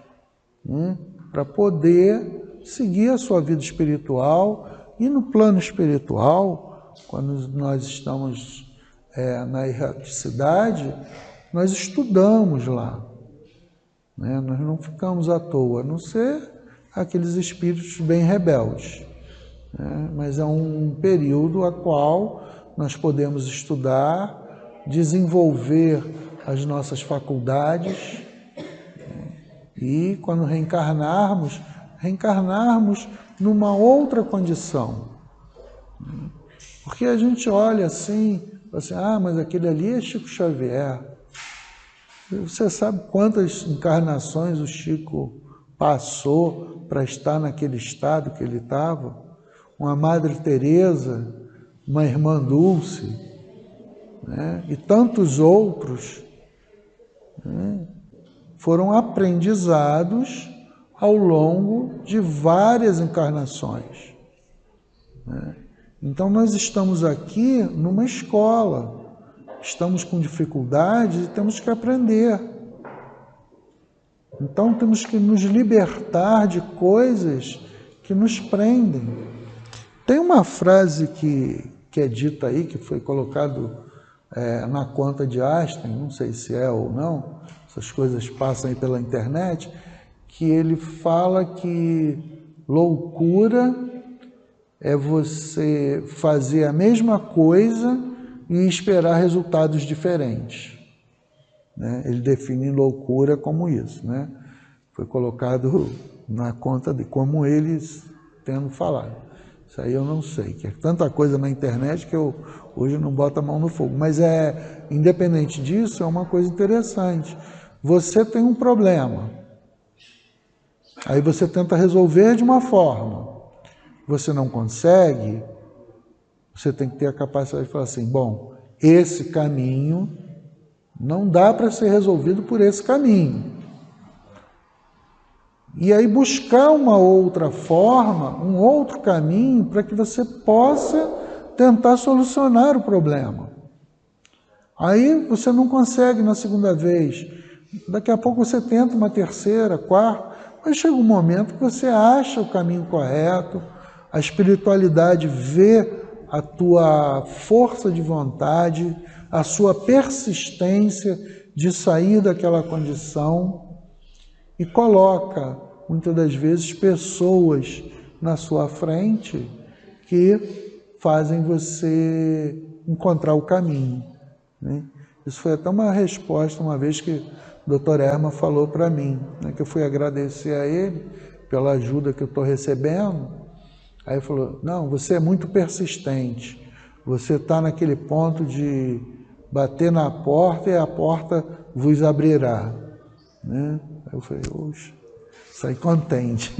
né? Para poder seguir a sua vida espiritual. E no plano espiritual, quando nós estamos na erraticidade, nós estudamos lá, né? Nós não ficamos à toa, a não ser aqueles espíritos bem rebeldes, né? Mas é um período a qual nós podemos estudar, desenvolver as nossas faculdades, e quando reencarnarmos numa outra condição. Porque a gente olha assim, mas aquele ali é Chico Xavier. Você sabe quantas encarnações o Chico passou para estar naquele estado que ele estava? Uma Madre Teresa, uma Irmã Dulce, né? E tantos outros, né? Foram aprendizados ao longo de várias encarnações, né? Então nós estamos aqui numa escola, estamos com dificuldades e temos que aprender. Então temos que nos libertar de coisas que nos prendem. Tem uma frase que é dita aí, que foi colocado na conta de Einstein, não sei se é ou não, essas coisas passam aí pela internet, que ele fala que loucura é você fazer a mesma coisa e esperar resultados diferentes, né? Ele define loucura como isso, né? Foi colocado na conta de como eles tendo falado. Isso aí eu não sei, que é tanta coisa na internet que eu hoje não boto a mão no fogo. Mas independente disso, é uma coisa interessante. Você tem um problema, aí você tenta resolver de uma forma, você não consegue, você tem que ter a capacidade de falar assim, bom, esse caminho não dá para ser resolvido por esse caminho. E aí buscar uma outra forma, um outro caminho, para que você possa tentar solucionar o problema. Aí você não consegue na segunda vez, daqui a pouco você tenta uma terceira, quarta, mas chega um momento que você acha o caminho correto, a espiritualidade vê a tua força de vontade, a sua persistência de sair daquela condição e coloca, muitas das vezes, pessoas na sua frente que fazem você encontrar o caminho, né? Isso foi até uma resposta uma vez que o Dr. Erma falou para mim, né, que eu fui agradecer a ele pela ajuda que eu estou recebendo. Aí ele falou, não, você é muito persistente, você está naquele ponto de bater na porta e a porta vos abrirá, né? Aí eu falei, oxe, saí contente.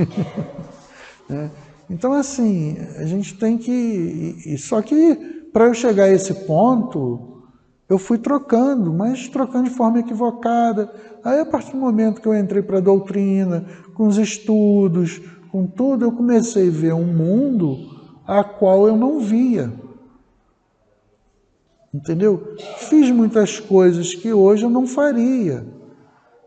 Né? Então, assim, a gente tem que... Só que, para eu chegar a esse ponto, eu fui trocando, mas trocando de forma equivocada. Aí, a partir do momento que eu entrei para a doutrina, com os estudos, com tudo, eu comecei a ver um mundo a qual eu não via. Entendeu? Fiz muitas coisas que hoje eu não faria,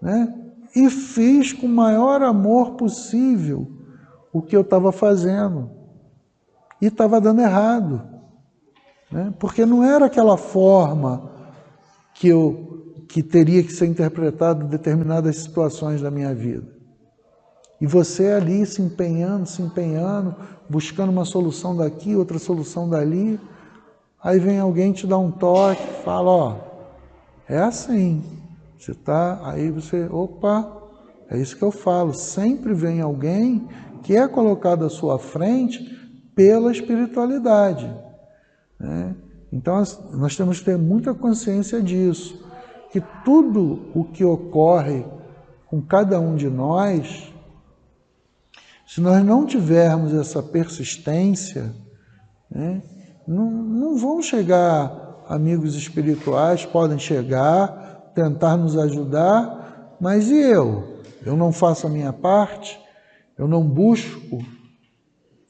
né? E fiz com o maior amor possível o que eu estava fazendo. E estava dando errado, né? Porque não era aquela forma que teria que ser interpretada em determinadas situações da minha vida. E você ali se empenhando, buscando uma solução daqui, outra solução dali. Aí vem alguém te dá um toque, fala, ó, é assim. Você tá, aí você, opa, é isso que eu falo. Sempre vem alguém que é colocado à sua frente pela espiritualidade. né? Então, nós temos que ter muita consciência disso, que tudo o que ocorre com cada um de nós, se nós não tivermos essa persistência, né, não vão chegar amigos espirituais, podem chegar, tentar nos ajudar, mas e eu? Eu não faço a minha parte? Eu não busco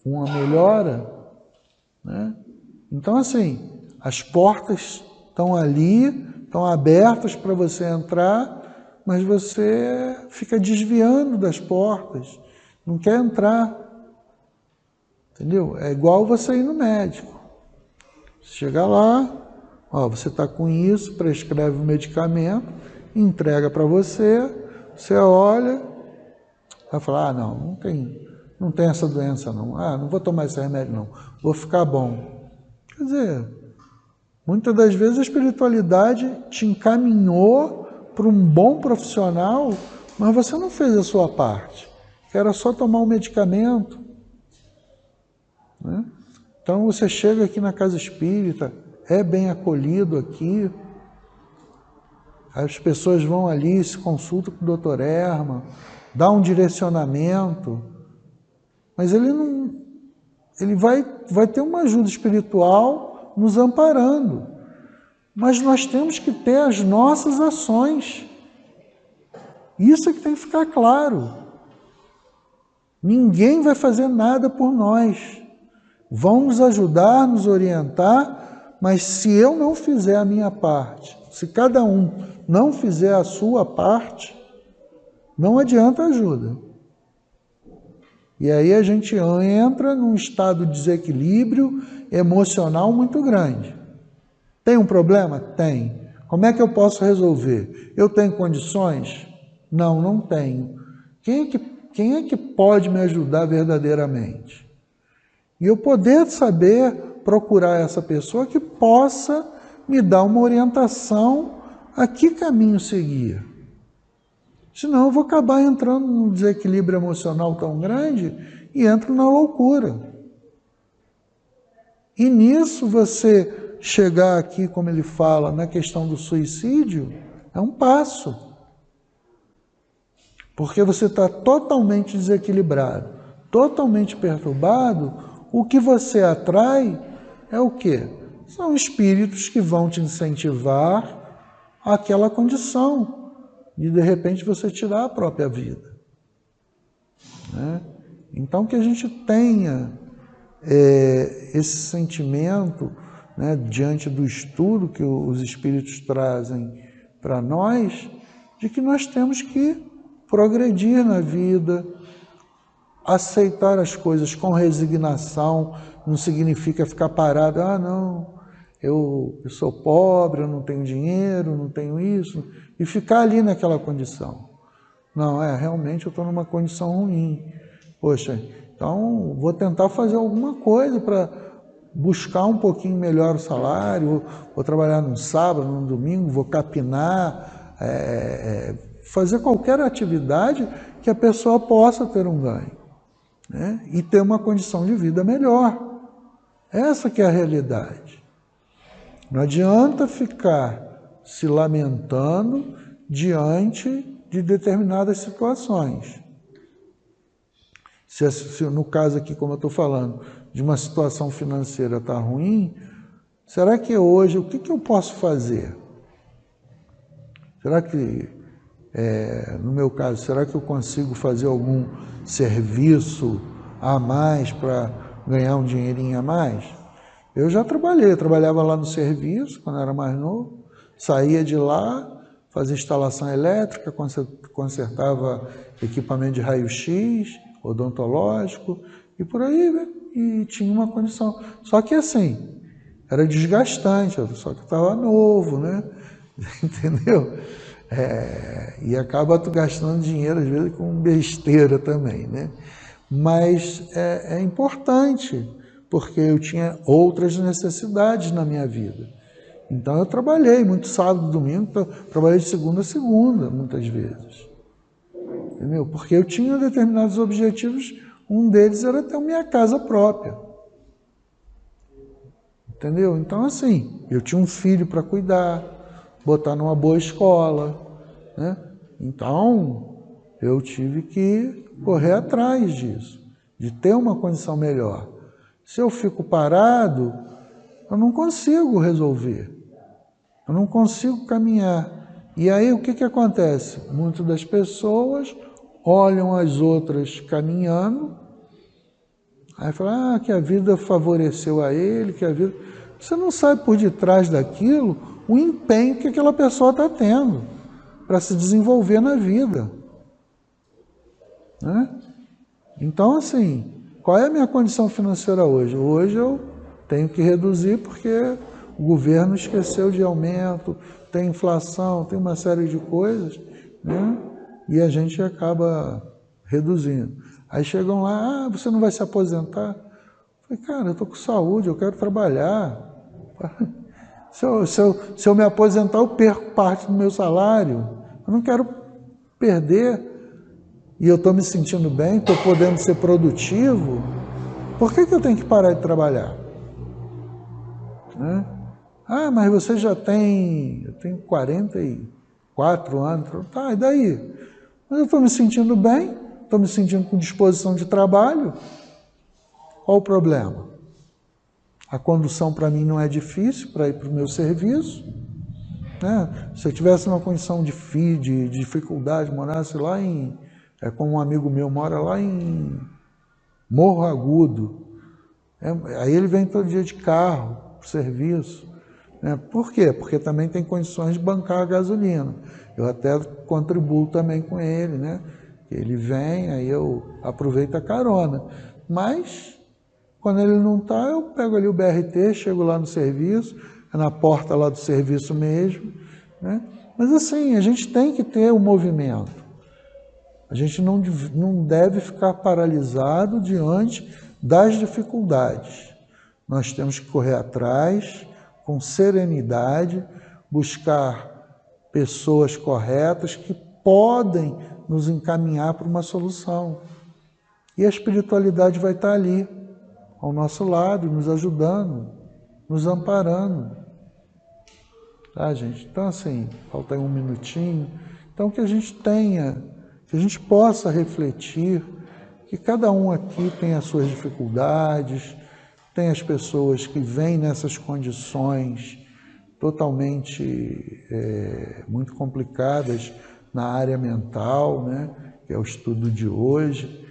uma melhora? Né? Então, assim, as portas estão ali, estão abertas para você entrar, mas você fica desviando das portas, não quer entrar. Entendeu? É igual você ir no médico. Chega lá, ó, você está com isso, prescreve o medicamento, entrega para você, você olha, vai falar, não tem essa doença não. Não vou tomar esse remédio não, vou ficar bom. Quer dizer, muitas das vezes a espiritualidade te encaminhou para um bom profissional, mas você não fez a sua parte, que era só tomar um medicamento, né? Então você chega aqui na casa espírita, é bem acolhido aqui, as pessoas vão ali, se consultam com o Dr. Herman, dá um direcionamento, mas ele vai ter uma ajuda espiritual nos amparando, mas nós temos que ter as nossas ações. Isso é que tem que ficar claro. Ninguém vai fazer nada por nós. Vão nos ajudar, nos orientar, mas se eu não fizer a minha parte, se cada um não fizer a sua parte, não adianta ajuda. E aí a gente entra num estado de desequilíbrio emocional muito grande. Tem um problema? Tem. Como é que eu posso resolver? Eu tenho condições? Não, não tenho. Quem é que pode me ajudar verdadeiramente? E eu poder saber procurar essa pessoa que possa me dar uma orientação a que caminho seguir. Senão eu vou acabar entrando num desequilíbrio emocional tão grande e entro na loucura. E nisso você chegar aqui, como ele fala, na questão do suicídio, é um passo. Porque você está totalmente desequilibrado, totalmente perturbado, o que você atrai é o quê? São espíritos que vão te incentivar àquela condição de repente você tirar a própria vida. Né? Então que a gente tenha esse sentimento, né, diante do estudo que os espíritos trazem para nós, de que nós temos que progredir na vida, aceitar as coisas com resignação, não significa ficar parado, não, eu sou pobre, eu não tenho dinheiro, não tenho isso, e ficar ali naquela condição. Não, realmente eu estou numa condição ruim. Poxa, então vou tentar fazer alguma coisa para buscar um pouquinho melhor o salário, vou trabalhar num sábado, num domingo, vou capinar, fazer qualquer atividade que a pessoa possa ter um ganho, né? E ter uma condição de vida melhor. Essa que é a realidade. Não adianta ficar se lamentando diante de determinadas situações. Se no caso aqui, como eu estou falando, de uma situação financeira está ruim, será que hoje, o que eu posso fazer? Será que, no meu caso, será que eu consigo fazer algum serviço a mais para ganhar um dinheirinho a mais? Eu já trabalhava lá no serviço, quando era mais novo, saía de lá, fazia instalação elétrica, consertava equipamento de raio-x, odontológico, e por aí, né? E tinha uma condição. Só que assim, era desgastante, só que eu estava novo, né? Entendeu? E acaba tu gastando dinheiro, às vezes, com besteira também, né? Mas é importante, porque eu tinha outras necessidades na minha vida. Então eu trabalhei muito sábado e domingo, trabalhei de segunda a segunda, muitas vezes. Entendeu? Porque eu tinha determinados objetivos, um deles era ter minha casa própria. Entendeu? Então, assim, eu tinha um filho para cuidar, botar numa boa escola, né? Então, eu tive que correr atrás disso, de ter uma condição melhor. Se eu fico parado, eu não consigo resolver, eu não consigo caminhar. E aí, o que acontece? Muitas das pessoas olham as outras caminhando, aí falam, que a vida favoreceu a ele, que a vida... Você não sabe por detrás daquilo o empenho que aquela pessoa está tendo para se desenvolver na vida, né? Então, assim, qual é a minha condição financeira hoje? Hoje eu tenho que reduzir porque o governo esqueceu de aumento, tem inflação, tem uma série de coisas, né? E a gente acaba reduzindo. Aí chegam lá, você não vai se aposentar? Eu falei, cara, eu estou com saúde, eu quero trabalhar. Se eu me aposentar, eu perco parte do meu salário. Eu não quero perder. E eu estou me sentindo bem, estou podendo ser produtivo. Por que eu tenho que parar de trabalhar? Né? Mas você já tem... Eu tenho 44 anos. Tá, e daí? Mas eu estou me sentindo bem, estou me sentindo com disposição de trabalho. Qual o problema? A condução para mim não é difícil para ir para o meu serviço, né? Se eu tivesse uma condição de dificuldade, morasse lá como um amigo meu mora lá em Morro Agudo, aí ele vem todo dia de carro para o serviço. Né? Por quê? Porque também tem condições de bancar a gasolina. Eu até contribuo também com ele, né? Ele vem, aí eu aproveito a carona. Mas quando ele não está, eu pego ali o BRT, chego lá no serviço, é na porta lá do serviço mesmo, né? Mas assim, a gente tem que ter o movimento. A gente não deve ficar paralisado diante das dificuldades. Nós temos que correr atrás, com serenidade, buscar pessoas corretas que podem nos encaminhar para uma solução. E a espiritualidade vai estar ali, ao nosso lado, nos ajudando, nos amparando. Tá, gente? Então, assim, falta aí um minutinho. Então, que a gente tenha, que a gente possa refletir, que cada um aqui tem as suas dificuldades, tem as pessoas que vêm nessas condições totalmente muito complicadas na área mental, né? Que é o estudo de hoje,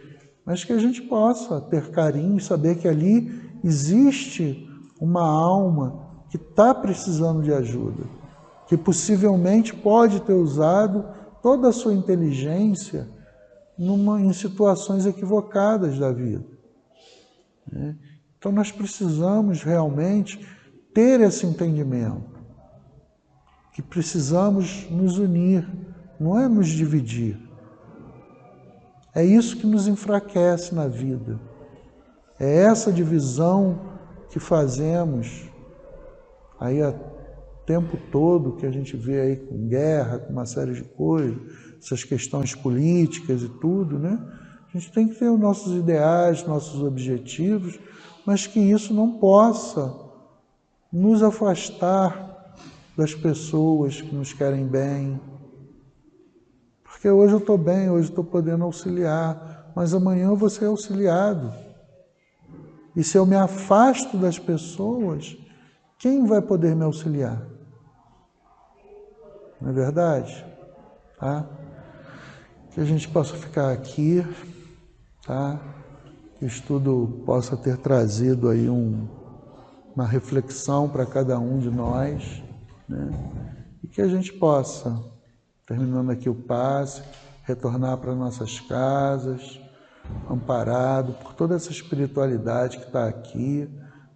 mas que a gente possa ter carinho e saber que ali existe uma alma que está precisando de ajuda, que possivelmente pode ter usado toda a sua inteligência em situações equivocadas da vida, né? Então nós precisamos realmente ter esse entendimento, que precisamos nos unir, não é nos dividir. É isso que nos enfraquece na vida. É essa divisão que fazemos aí o tempo todo, que a gente vê aí com guerra, com uma série de coisas, essas questões políticas e tudo, né? A gente tem que ter os nossos ideais, nossos objetivos, mas que isso não possa nos afastar das pessoas que nos querem bem. Porque hoje eu estou bem, hoje estou podendo auxiliar, mas amanhã eu vou ser auxiliado. E se eu me afasto das pessoas, quem vai poder me auxiliar? Não é verdade? Tá? Que a gente possa ficar aqui, tá? Que o estudo possa ter trazido aí uma reflexão para cada um de nós, né? E que a gente possa, terminando aqui o passe, retornar para nossas casas, amparado por toda essa espiritualidade que está aqui,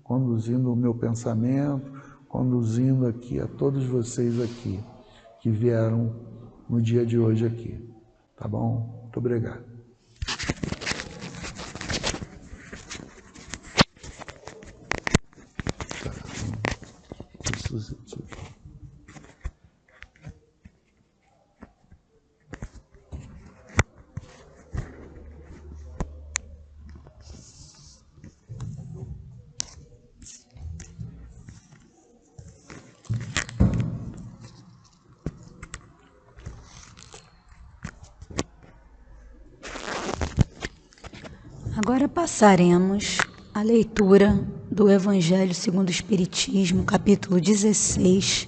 conduzindo o meu pensamento, conduzindo aqui a todos vocês aqui, que vieram no dia de hoje aqui. Tá bom? Muito obrigado. Agora passaremos à leitura do Evangelho segundo o Espiritismo, capítulo 16.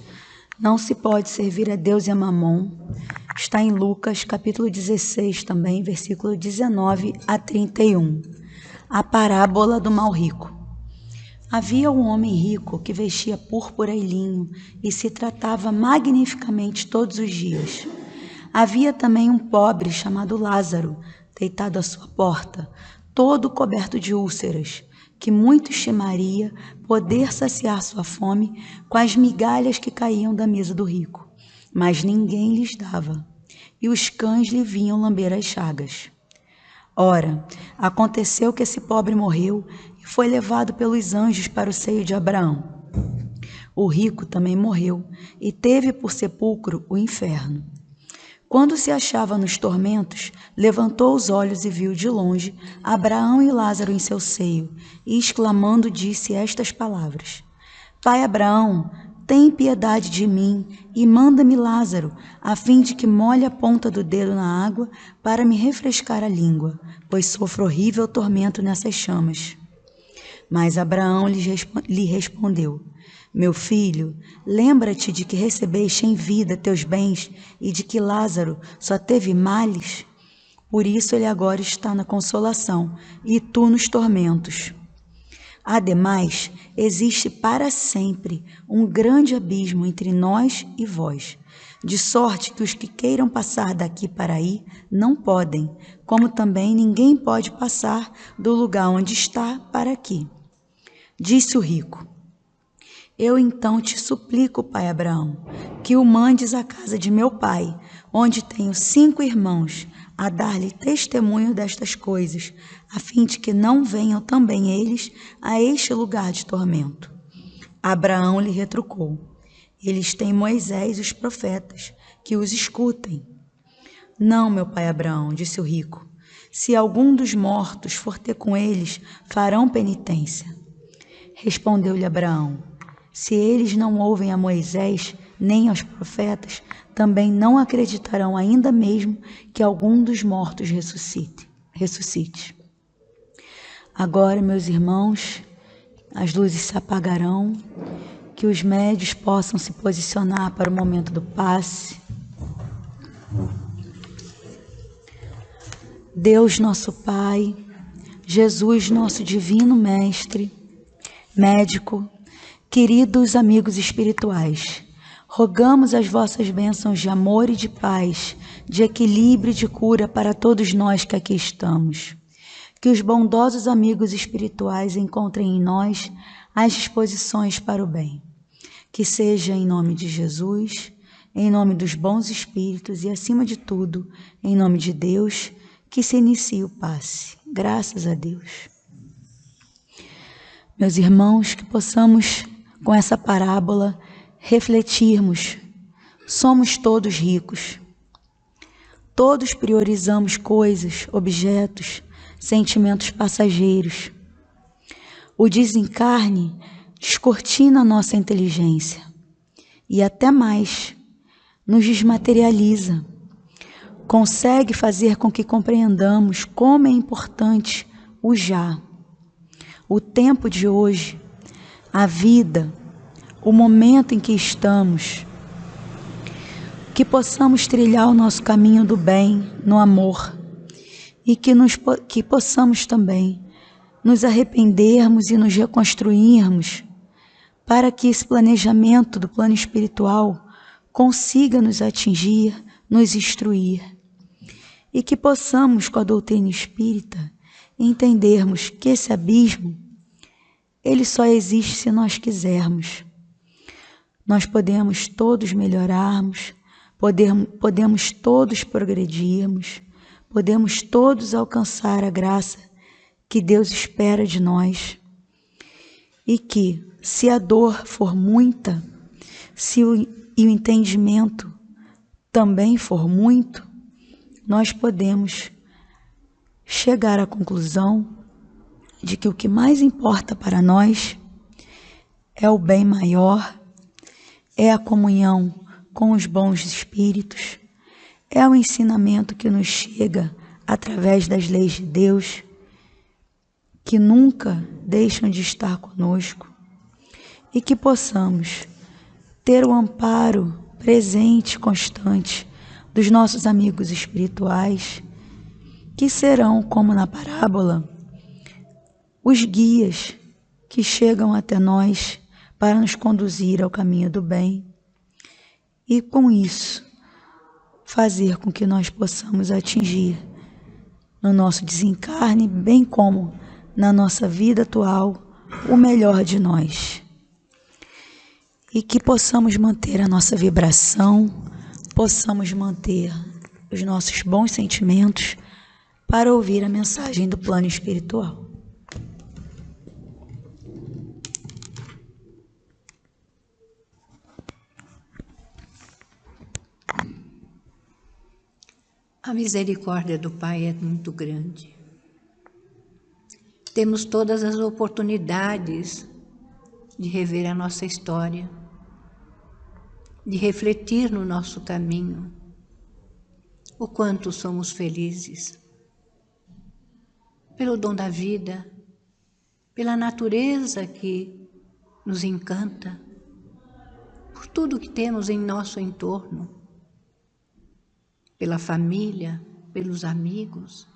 Não se pode servir a Deus e a Mamon. Está em Lucas, capítulo 16 também, versículo 19 a 31. A parábola do mal rico. Havia um homem rico que vestia púrpura e linho e se tratava magnificamente todos os dias. Havia também um pobre chamado Lázaro, deitado à sua porta, todo coberto de úlceras, que muito estimaria poder saciar sua fome com as migalhas que caíam da mesa do rico, mas ninguém lhes dava, e os cães lhe vinham lamber as chagas. Ora, aconteceu que esse pobre morreu e foi levado pelos anjos para o seio de Abraão. O rico também morreu e teve por sepulcro o inferno. Quando se achava nos tormentos, levantou os olhos e viu de longe Abraão e Lázaro em seu seio, e exclamando disse estas palavras: Pai Abraão, tem piedade de mim e manda-me Lázaro, a fim de que molhe a ponta do dedo na água para me refrescar a língua, pois sofro horrível tormento nessas chamas. Mas Abraão lhe respondeu: Meu filho, lembra-te de que recebeste em vida teus bens e de que Lázaro só teve males? Por isso ele agora está na consolação e tu nos tormentos. Ademais, existe para sempre um grande abismo entre nós e vós, de sorte que os que queiram passar daqui para aí não podem, como também ninguém pode passar do lugar onde está para aqui. Disse o rico: Eu então te suplico, pai Abraão, que o mandes à casa de meu pai, onde tenho 5 irmãos, a dar-lhe testemunho destas coisas, a fim de que não venham também eles a este lugar de tormento. Abraão lhe retrucou: Eles têm Moisés e os profetas, que os escutem. Não, meu pai Abraão, disse o rico, se algum dos mortos for ter com eles, farão penitência. Respondeu-lhe Abraão: Se eles não ouvem a Moisés nem aos profetas, também não acreditarão ainda mesmo que algum dos mortos ressuscite. Agora, meus irmãos, as luzes se apagarão, que os médios possam se posicionar para o momento do passe. Deus nosso Pai, Jesus nosso divino Mestre, médico, queridos amigos espirituais, rogamos as vossas bênçãos de amor e de paz, de equilíbrio e de cura para todos nós que aqui estamos. Que os bondosos amigos espirituais encontrem em nós as disposições para o bem. Que seja em nome de Jesus, em nome dos bons espíritos e, acima de tudo, em nome de Deus, que se inicie o passe. Graças a Deus. Meus irmãos, que possamos, com essa parábola, refletirmos. Somos todos ricos. Todos priorizamos coisas, objetos, sentimentos passageiros. O desencarne descortina a nossa inteligência e até mais, nos desmaterializa. Consegue fazer com que compreendamos como é importante o já. O tempo de hoje, a vida, o momento em que estamos, que possamos trilhar o nosso caminho do bem, no amor, e que possamos também nos arrependermos e nos reconstruirmos para que esse planejamento do plano espiritual consiga nos atingir, nos instruir, e que possamos, com a doutrina espírita, entendermos que esse abismo, ele só existe se nós quisermos. Nós podemos todos melhorarmos, podemos todos progredirmos, podemos todos alcançar a graça que Deus espera de nós. E que, se a dor for muita, se o entendimento também for muito, nós podemos chegar à conclusão de que o que mais importa para nós é o bem maior, é a comunhão com os bons espíritos, é o ensinamento que nos chega através das leis de Deus, que nunca deixam de estar conosco e que possamos ter o amparo presente, constante dos nossos amigos espirituais, que serão, como na parábola, os guias que chegam até nós para nos conduzir ao caminho do bem e, com isso, fazer com que nós possamos atingir no nosso desencarne, bem como na nossa vida atual, o melhor de nós. E que possamos manter a nossa vibração, possamos manter os nossos bons sentimentos para ouvir a mensagem do plano espiritual. A misericórdia do Pai é muito grande. Temos todas as oportunidades de rever a nossa história, de refletir no nosso caminho, o quanto somos felizes, pelo dom da vida, pela natureza que nos encanta, por tudo que temos em nosso entorno, pela família, pelos amigos.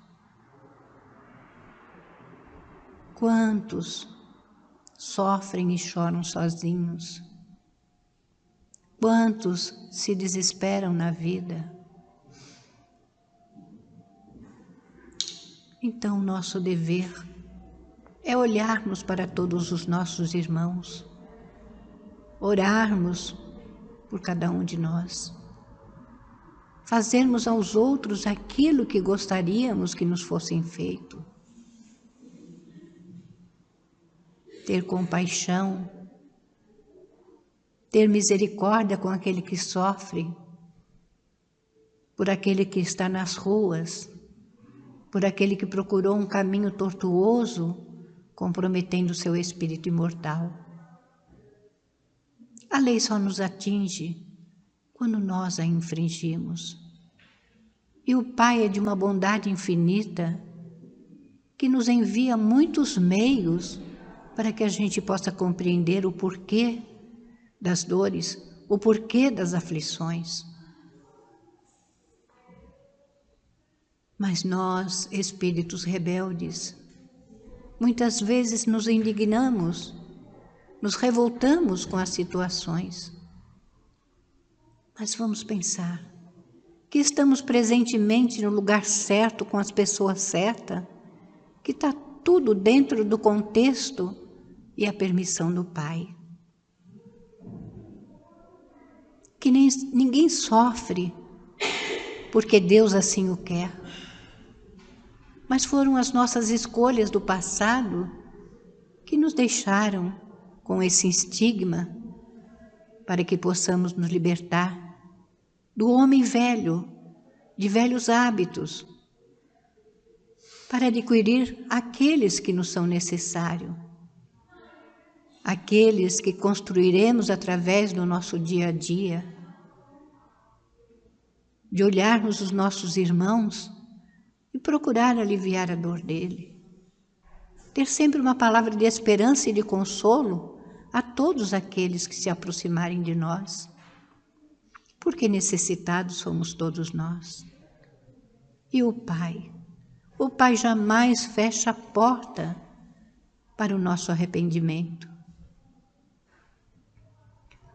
Quantos sofrem e choram sozinhos? Quantos se desesperam na vida? Então, nosso dever é olharmos para todos os nossos irmãos, orarmos por cada um de nós, fazermos aos outros aquilo que gostaríamos que nos fossem feito, ter compaixão, ter misericórdia com aquele que sofre, por aquele que está nas ruas, por aquele que procurou um caminho tortuoso, comprometendo seu espírito imortal. A lei só nos atinge quando nós a infringimos. E o Pai é de uma bondade infinita que nos envia muitos meios para que a gente possa compreender o porquê das dores, o porquê das aflições. Mas nós, espíritos rebeldes, muitas vezes nos indignamos, nos revoltamos com as situações. Mas vamos pensar que estamos presentemente no lugar certo, com as pessoas certas, que está tudo dentro do contexto e a permissão do Pai. Que ninguém sofre porque Deus assim o quer. Mas foram as nossas escolhas do passado que nos deixaram com esse estigma para que possamos nos libertar do homem velho, de velhos hábitos, para adquirir aqueles que nos são necessários, aqueles que construiremos através do nosso dia a dia, de olharmos os nossos irmãos e procurar aliviar a dor dele. Ter sempre uma palavra de esperança e de consolo a todos aqueles que se aproximarem de nós, porque necessitados somos todos nós. E o Pai jamais fecha a porta para o nosso arrependimento.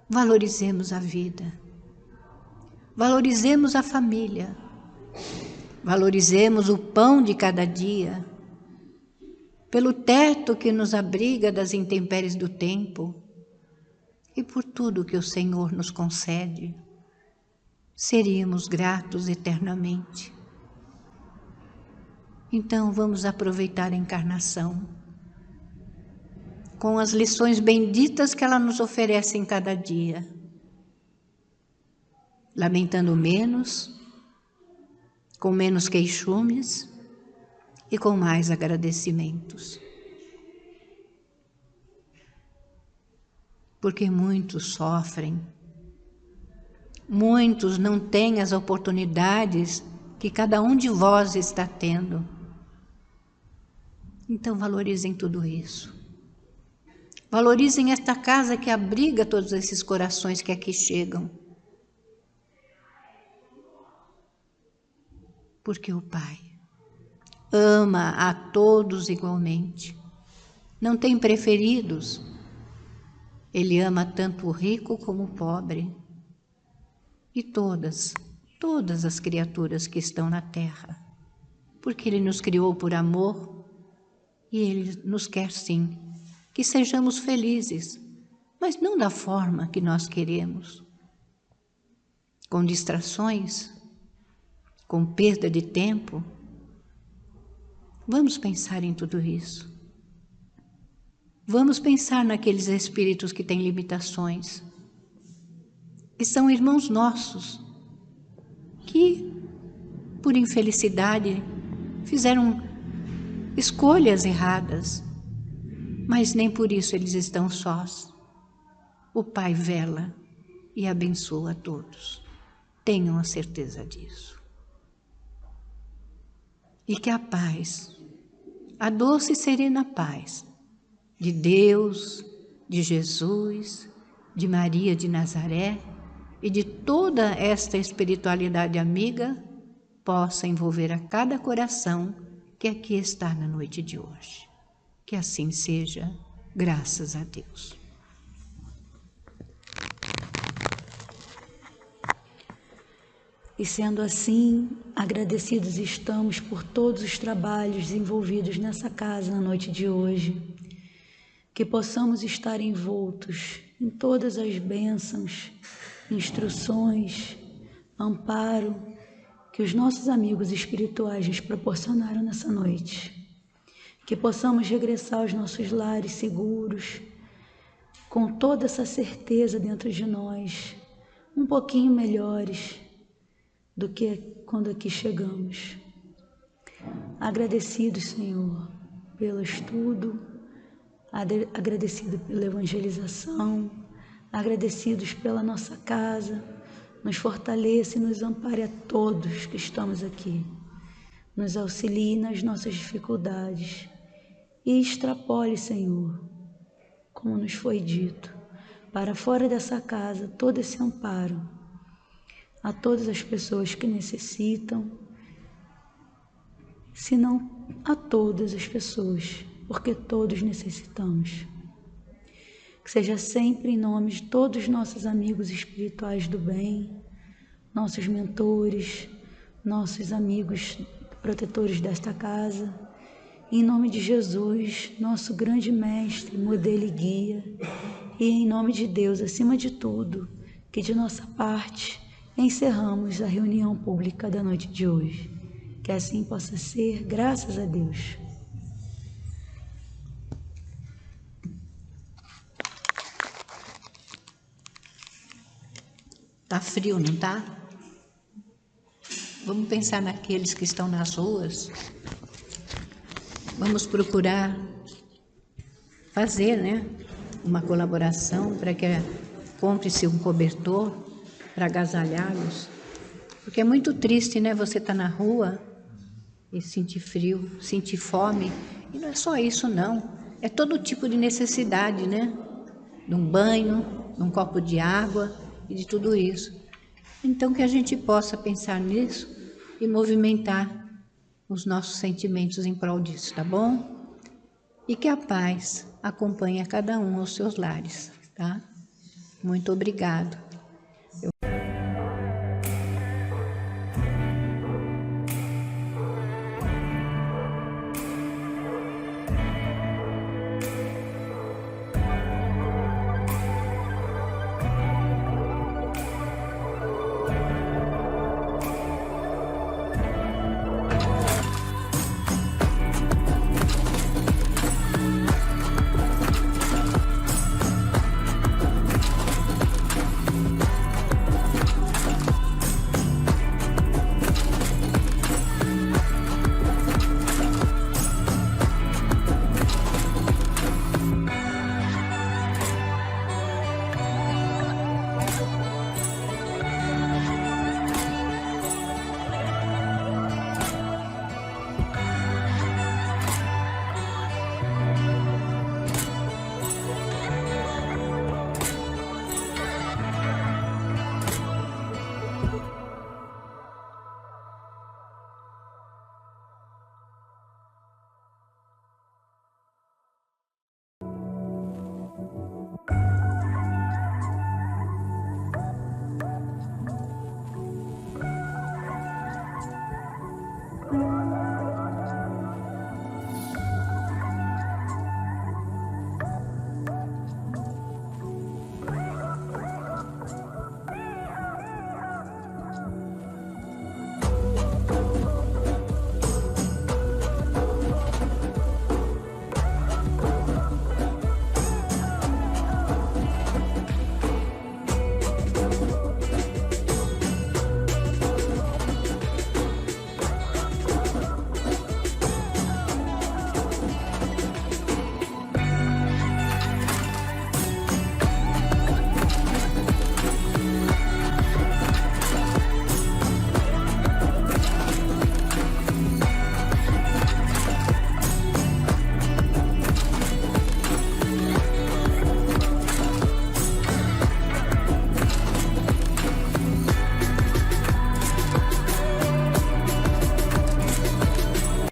Valorizemos a vida, valorizemos a família, valorizemos o pão de cada dia, pelo teto que nos abriga das intempéries do tempo e por tudo que o Senhor nos concede. Seríamos gratos eternamente. Então vamos aproveitar a encarnação com as lições benditas que ela nos oferece em cada dia, lamentando menos, com menos queixumes e com mais agradecimentos. Porque muitos sofrem, muitos não têm as oportunidades que cada um de vós está tendo. Então valorizem tudo isso. Valorizem esta casa que abriga todos esses corações que aqui chegam. Porque o Pai ama a todos igualmente. Não tem preferidos. Ele ama tanto o rico como o pobre. E todas as criaturas que estão na terra. Porque Ele nos criou por amor e Ele nos quer sim, que sejamos felizes, mas não da forma que nós queremos. Com distrações, com perda de tempo. Vamos pensar em tudo isso. Vamos pensar naqueles espíritos que têm limitações, que são irmãos nossos, que, por infelicidade, fizeram escolhas erradas, mas nem por isso eles estão sós. O Pai vela e abençoa a todos. Tenham a certeza disso. E que a paz, a doce e serena paz de Deus, de Jesus, de Maria de Nazaré e de toda esta espiritualidade amiga possa envolver a cada coração que aqui está na noite de hoje. Que assim seja, graças a Deus. E sendo assim, agradecidos estamos por todos os trabalhos envolvidos nessa casa na noite de hoje. Que possamos estar envoltos em todas as bênçãos, instruções, amparo que os nossos amigos espirituais nos proporcionaram nessa noite. Que possamos regressar aos nossos lares seguros, com toda essa certeza dentro de nós, um pouquinho melhores do que quando aqui chegamos. Agradecidos, Senhor, pelo estudo, agradecidos pela evangelização, agradecidos pela nossa casa. Nos fortaleça e nos ampare a todos que estamos aqui. Nos auxilie nas nossas dificuldades e extrapole, Senhor, como nos foi dito, para fora dessa casa todo esse amparo a todas as pessoas que necessitam, se não a todas as pessoas, porque todos necessitamos. Que seja sempre em nome de todos os nossos amigos espirituais do bem, nossos mentores, nossos amigos protetores desta casa, em nome de Jesus, nosso grande mestre, modelo e guia, e em nome de Deus, acima de tudo, que de nossa parte encerramos a reunião pública da noite de hoje. Que assim possa ser, graças a Deus. Tá frio, não tá? Vamos pensar naqueles que estão nas ruas. Vamos procurar fazer, uma colaboração para que compre-se um cobertor para agasalhá-los. Porque é muito triste, você tá na rua e sentir frio, sentir fome. E não é só isso, não. É todo tipo de necessidade, De um banho, de um copo de água e de tudo isso. Então que a gente possa pensar nisso e movimentar os nossos sentimentos em prol disso, tá bom? E que a paz acompanhe a cada um aos seus lares, tá? Muito obrigado.